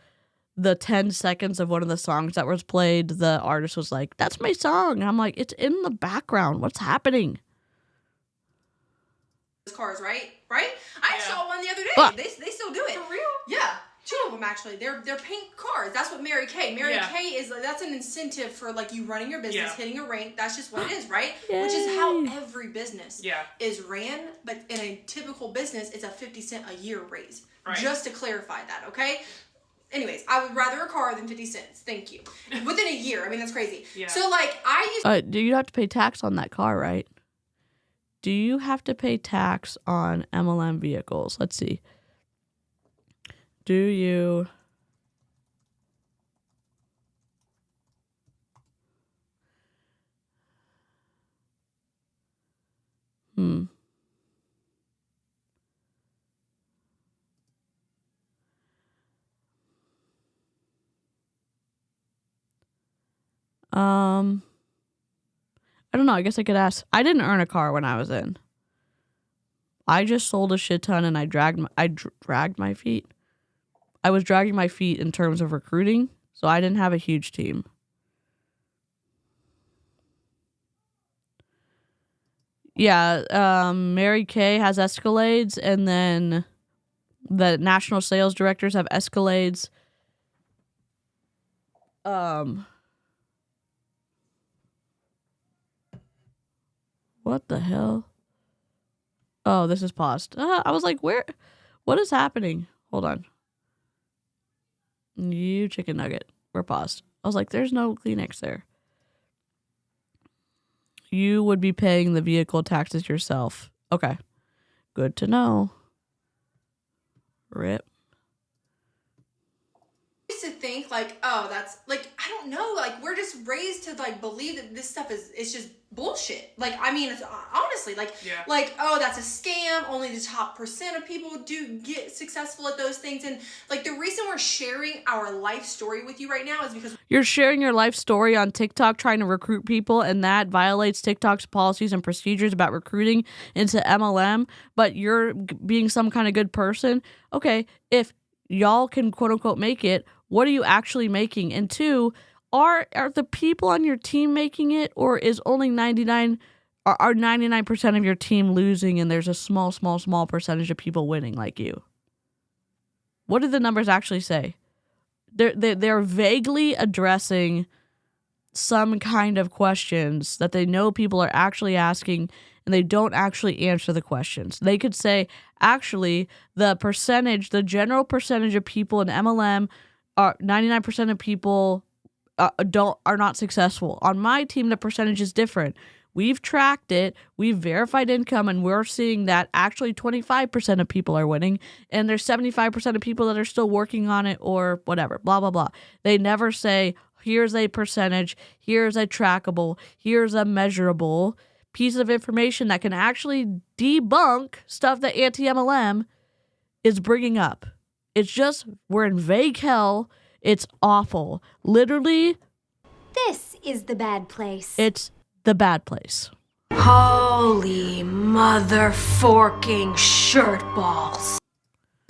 the 10 seconds of one of the songs that was played, the artist was like, that's my song. I'm like, it's in the background. What's happening? Cars, right? I saw one the other day. They still do it. For real? Yeah. 2 of them actually. They're pink cars. That's what Mary Kay. Mary Kay that's an incentive for like you running your business, hitting a rank. That's just what it is, right? Yay. Which is how every business is ran. But in a typical business, it's a 50 cent a year raise. Right. Just to clarify that, okay? Anyways, I would rather a car than 50 cents. Thank you. Within a year. I mean, that's crazy. Yeah. So like do you have to pay tax on that car, right? Do you have to pay tax on MLM vehicles? Let's see. Do you? I don't know. I guess I could ask. I didn't earn a car when I was in. I just sold a shit ton and I dragged my feet. I was dragging my feet in terms of recruiting, so I didn't have a huge team. Yeah, Mary Kay has Escalades, and then the national sales directors have Escalades. What the hell? Oh, this is paused. I was like, what is happening? Hold on. You chicken nugget. We're paused. I was like, there's no Kleenex there. You would be paying the vehicle taxes yourself. Okay. Good to know. Rip. I used to think like, oh, that's like, I don't know, like we're just raised to like believe that this stuff is just bullshit. Like, I mean, it's honestly like, oh, that's a scam. Only the top % of people do get successful at those things. And like the reason we're sharing our life story with you right now is because you're sharing your life story on TikTok trying to recruit people, and that violates TikTok's policies and procedures about recruiting into MLM, but you're being some kind of good person. Okay, if y'all can quote unquote make it, what are you actually making? And 2, are the people on your team making it, or is only 99% of your team losing and there's a small percentage of people winning like you? What do the numbers actually say? They're vaguely addressing some kind of questions that they know people are actually asking, and they don't actually answer the questions. They could say, actually, the general percentage of people in MLM are 99% of people are not successful. On my team, the percentage is different. We've tracked it, we've verified income, and we're seeing that actually 25% of people are winning, and there's 75% of people that are still working on it or whatever, blah, blah, blah. They never say, here's a percentage, here's a trackable, here's a measurable piece of information that can actually debunk stuff that anti-MLM is bringing up. It's just, we're in vague hell. It's awful. Literally. This is the bad place. It's the bad place. Holy mother forking shirt balls.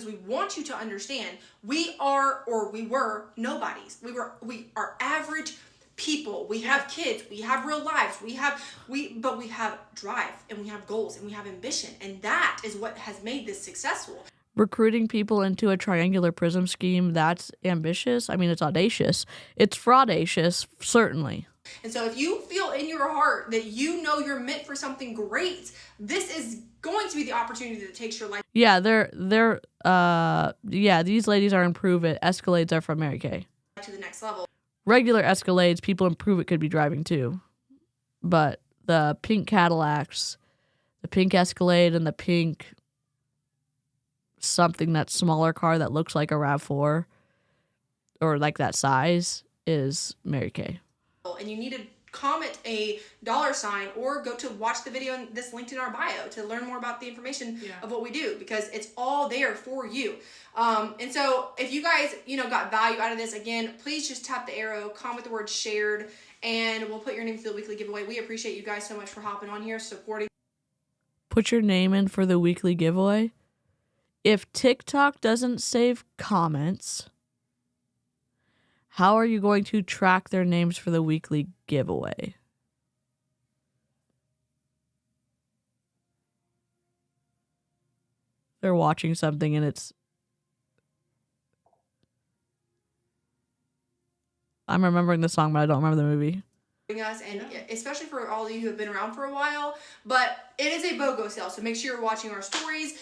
We want you to understand we are, or we were, nobodies. We are average people. We have kids, we have real lives, but we have drive and we have goals and we have ambition, and that is what has made this successful. Recruiting people into a triangular prism scheme, that's ambitious. I mean, it's audacious. It's fraudacious, certainly. And so if you feel in your heart that you know you're meant for something great, this is going to be the opportunity that takes your life. Yeah, these ladies are in Pruvit. Escalades are from Mary Kay. To the next level. Regular Escalades, people in Pruvit could be driving too. But the pink Cadillacs, the pink Escalade and the pink something, that smaller car that looks like a RAV4 or like that size, is Mary Kay. And you need to comment a $sign or go to watch the video in this linked in our bio to learn more about the information of what we do, because it's all there for you. And so if you guys, got value out of this, again, please just tap the arrow, comment the word shared, and we'll put your name for the weekly giveaway. We appreciate you guys so much for hopping on here, supporting. Put your name in for the weekly giveaway. If TikTok doesn't save comments, how are you going to track their names for the weekly giveaway? They're watching something and it's... I'm remembering the song, but I don't remember the movie. Us, and especially for all of you who have been around for a while, but it is a BOGO sale, so make sure you're watching our stories,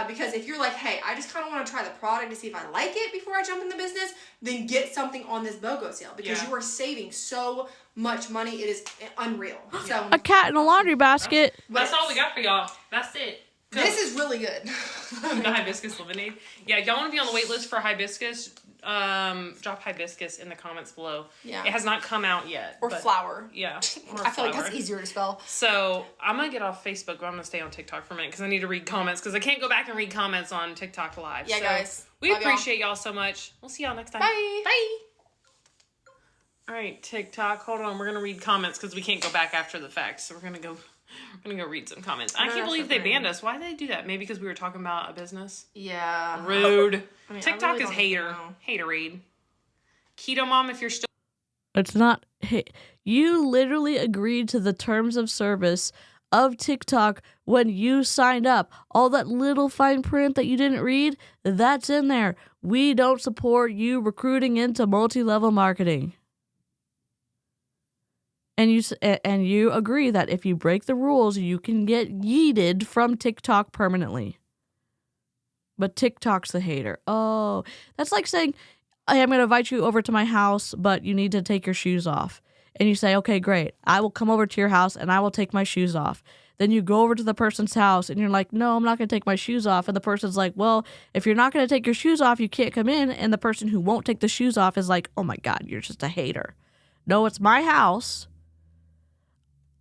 because if you're like, hey, I just kind of want to try the product to see if I like it before I jump in the business, then get something on this BOGO sale, because you are saving so much money. It is unreal. So a cat in a laundry basket. That's all we got for y'all. That's it. This is really good. The hibiscus lemonade. Yeah, y'all want to be on the wait list for hibiscus? Drop hibiscus in the comments below. Yeah. It has not come out yet. Or flower. Yeah. Or I feel like that's easier to spell. So I'm going to get off Facebook, but I'm going to stay on TikTok for a minute because I need to read comments, because I can't go back and read comments on TikTok Live. Yeah, so guys. We appreciate y'all so much. We'll see y'all next time. Bye. Bye. All right, TikTok. Hold on. We're going to read comments because we can't go back after the fact. So we're going to go read some comments. I can't believe they banned us. Why did they do that? Maybe because we were talking about a business? Yeah. Rude. I mean, TikTok really is hater. Haterade. Keto Mom, if you're still... It's not... Hey, you literally agreed to the terms of service of TikTok when you signed up. All that little fine print that you didn't read, that's in there. We don't support you recruiting into multi-level marketing. And you agree that if you break the rules, you can get yeeted from TikTok permanently. But TikTok's the hater. Oh, that's like saying, hey, I'm going to invite you over to my house, but you need to take your shoes off. And you say, okay, great. I will come over to your house and I will take my shoes off. Then you go over to the person's house and you're like, no, I'm not going to take my shoes off. And the person's like, well, if you're not going to take your shoes off, you can't come in. And the person who won't take the shoes off is like, oh my God, you're just a hater. No, it's my house.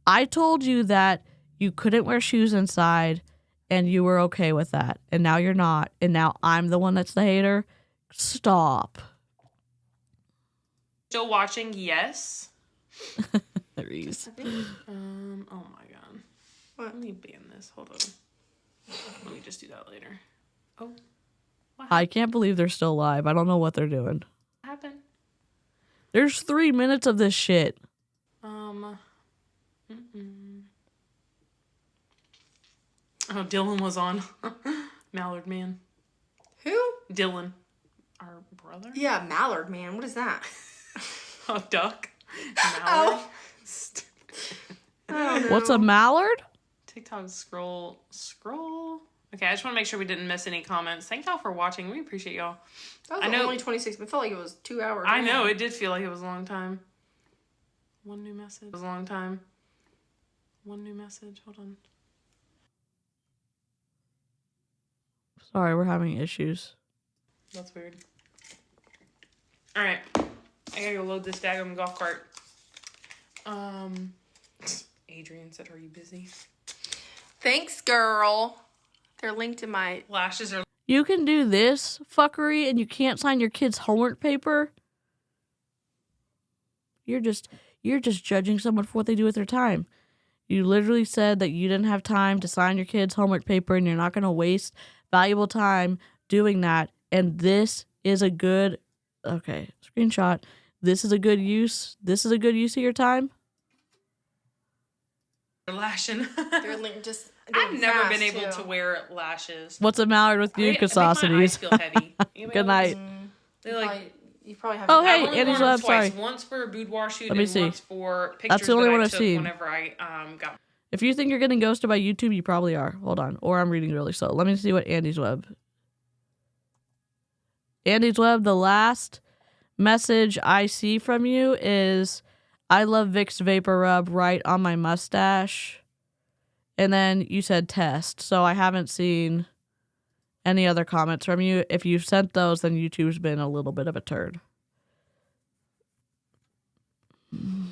I told you that you couldn't wear shoes inside and you were okay with that. And now you're not. And now I'm the one that's the hater. Stop. Still watching? Yes. Reese. Oh my God. What? Let me ban this. Hold on. Let me just do that later. Oh. I can't believe they're still live. I don't know what they're doing. What happened? There's 3 minutes of this shit. Oh, Dylan was on. Mallard Man. Who? Dylan. Our brother? Yeah, Mallard Man. What is that? A duck. Mallard. Oh, no. What's a mallard? TikTok scroll. Okay, I just want to make sure we didn't miss any comments. Thank y'all for watching. We appreciate y'all. That was only 26, but it felt like it was 2 hours. I know, it did feel like it was a long time. One new message. It was a long time. One new message. Hold on. Sorry, we're having issues. That's weird. All right. I gotta go load this daggone golf cart. Adrian said, are you busy? Thanks, girl. They're linked in my... Lashes are... You can do this fuckery and you can't sign your kid's homework paper? You're just judging someone for what they do with their time. You literally said that you didn't have time to sign your kids' homework paper and you're not going to waste valuable time doing that. And this is a good, okay, screenshot. This is a good use. This is a good use of your time. Lashing. I've never been able to wear lashes. What's the matter with you, Cassosities? My eyes feel heavy. Good night. They like. You probably have. Oh, hey, I've only Andy's worn them Web, sorry. twice. Once for a boudoir shoot Let me and see. once for pictures That's the only that one I I've took seen. whenever I got. If you think you're getting ghosted by YouTube, you probably are. Hold on. Or I'm reading really slow. Let me see what Andy's Web. Andy's Web, the last message I see from you is, I love Vicks Vapor Rub right on my mustache. And then you said test. So I haven't seen any other comments from you. If you've sent those, then YouTube's been a little bit of a turd. My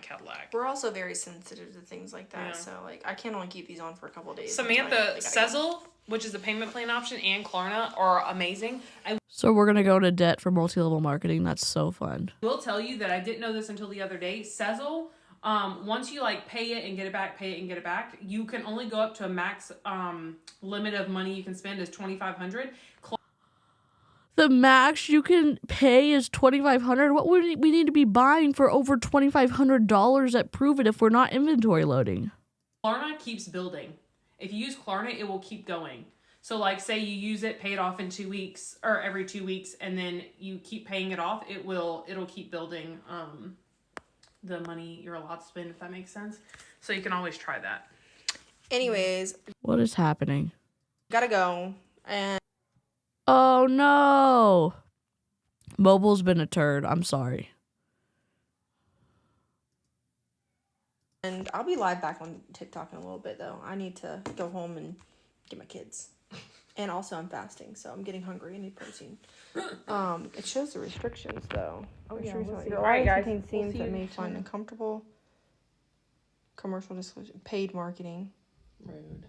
Cadillac. We're also very sensitive to things like that, so like I can only keep these on for a couple of days. Samantha, Sezzle, which is the payment plan option, and Klarna are amazing. I So we're going to go to debt for multi-level marketing. That's so fun. will tell you that I didn't know this until the other day. Sezzle, once you like pay it and get it back, you can only go up to a max limit of money you can spend is $2,500. The max you can pay is $2,500. What would we need to be buying for over $2,500 at Pruvit if we're not inventory loading? Klarna keeps building. If you use Klarna, it will keep going. So like say you use it, pay it off in 2 weeks or every 2 weeks, and then you keep paying it off, it'll keep building the money you're allowed to spend, if that makes sense. So you can always try that. Anyways, What is happening? gotta go. And Oh no. Mobile's been a turd. I'm sorry. I'll be live back on TikTok in a little bit though. I need to go home and get my kids. And also I'm fasting, so I'm getting hungry. I need protein. It shows the restrictions though. Oh yeah. All right, guys. Contain themes that may find uncomfortable. Commercial disclosure, paid marketing. Rude.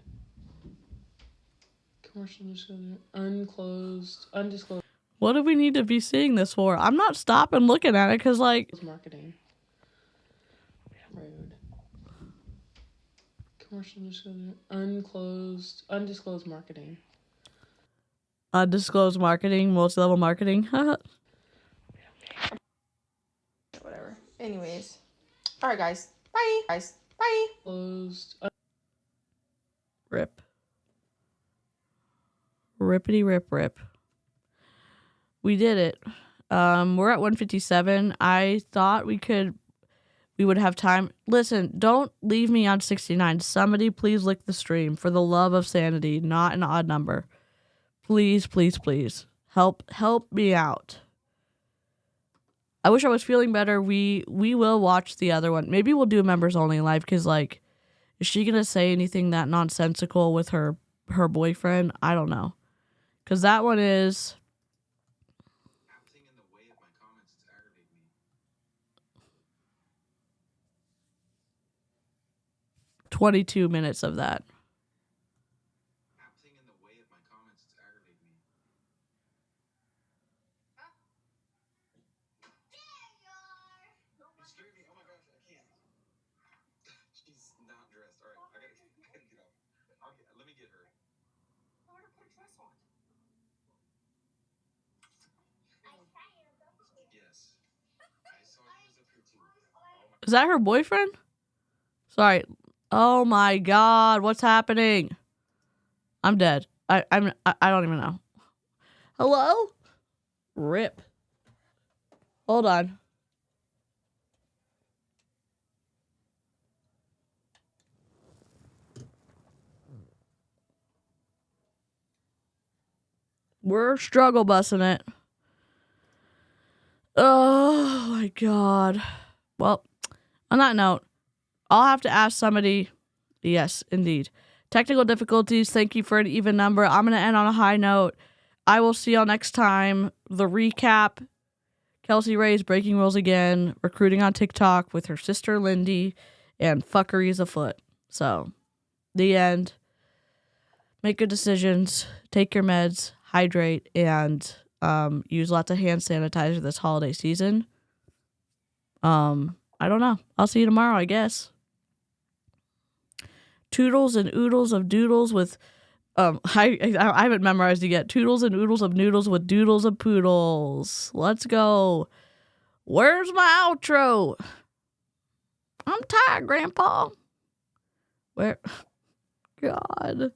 Commercial disclosure, undisclosed. What do we need to be seeing this for? I'm not stopping looking at it because, like... Marketing. Rude. Commercial disclosure, undisclosed marketing. Undisclosed marketing, multi-level marketing. Whatever. Anyways. All right, guys. Bye. Bye. Closed. Rip. Rippity rip. We did it. We're at 157. I thought we would have time. Listen, don't leave me on 69. Somebody please lick the stream for the love of sanity, not an odd number. Please. Help me out. I wish I was feeling better. We will watch the other one. Maybe we'll do a members only live because, like, is she going to say anything that nonsensical with her boyfriend? I don't know. Because that one is... 22 minutes of that. Is that her boyfriend? Sorry. Oh my God, what's happening? I'm dead. I don't even know. Hello? Rip. Hold on. We're struggle bussing it. Oh my God. Well, on that note, I'll have to ask somebody. Yes, indeed. Technical difficulties. Thank you for an even number. I'm going to end on a high note. I will see y'all next time. The recap. Kelsey Ray's breaking rules again. Recruiting on TikTok with her sister Lindy. And fuckery's afoot. So, the end. Make good decisions. Take your meds. Hydrate. And use lots of hand sanitizer this holiday season. I don't know. I'll see you tomorrow, I guess. toodles and oodles of doodles with I haven't memorized it yet. Toodles and oodles of noodles with doodles of poodles. Let's go. Where's my outro? I'm tired, Grandpa. Where? God.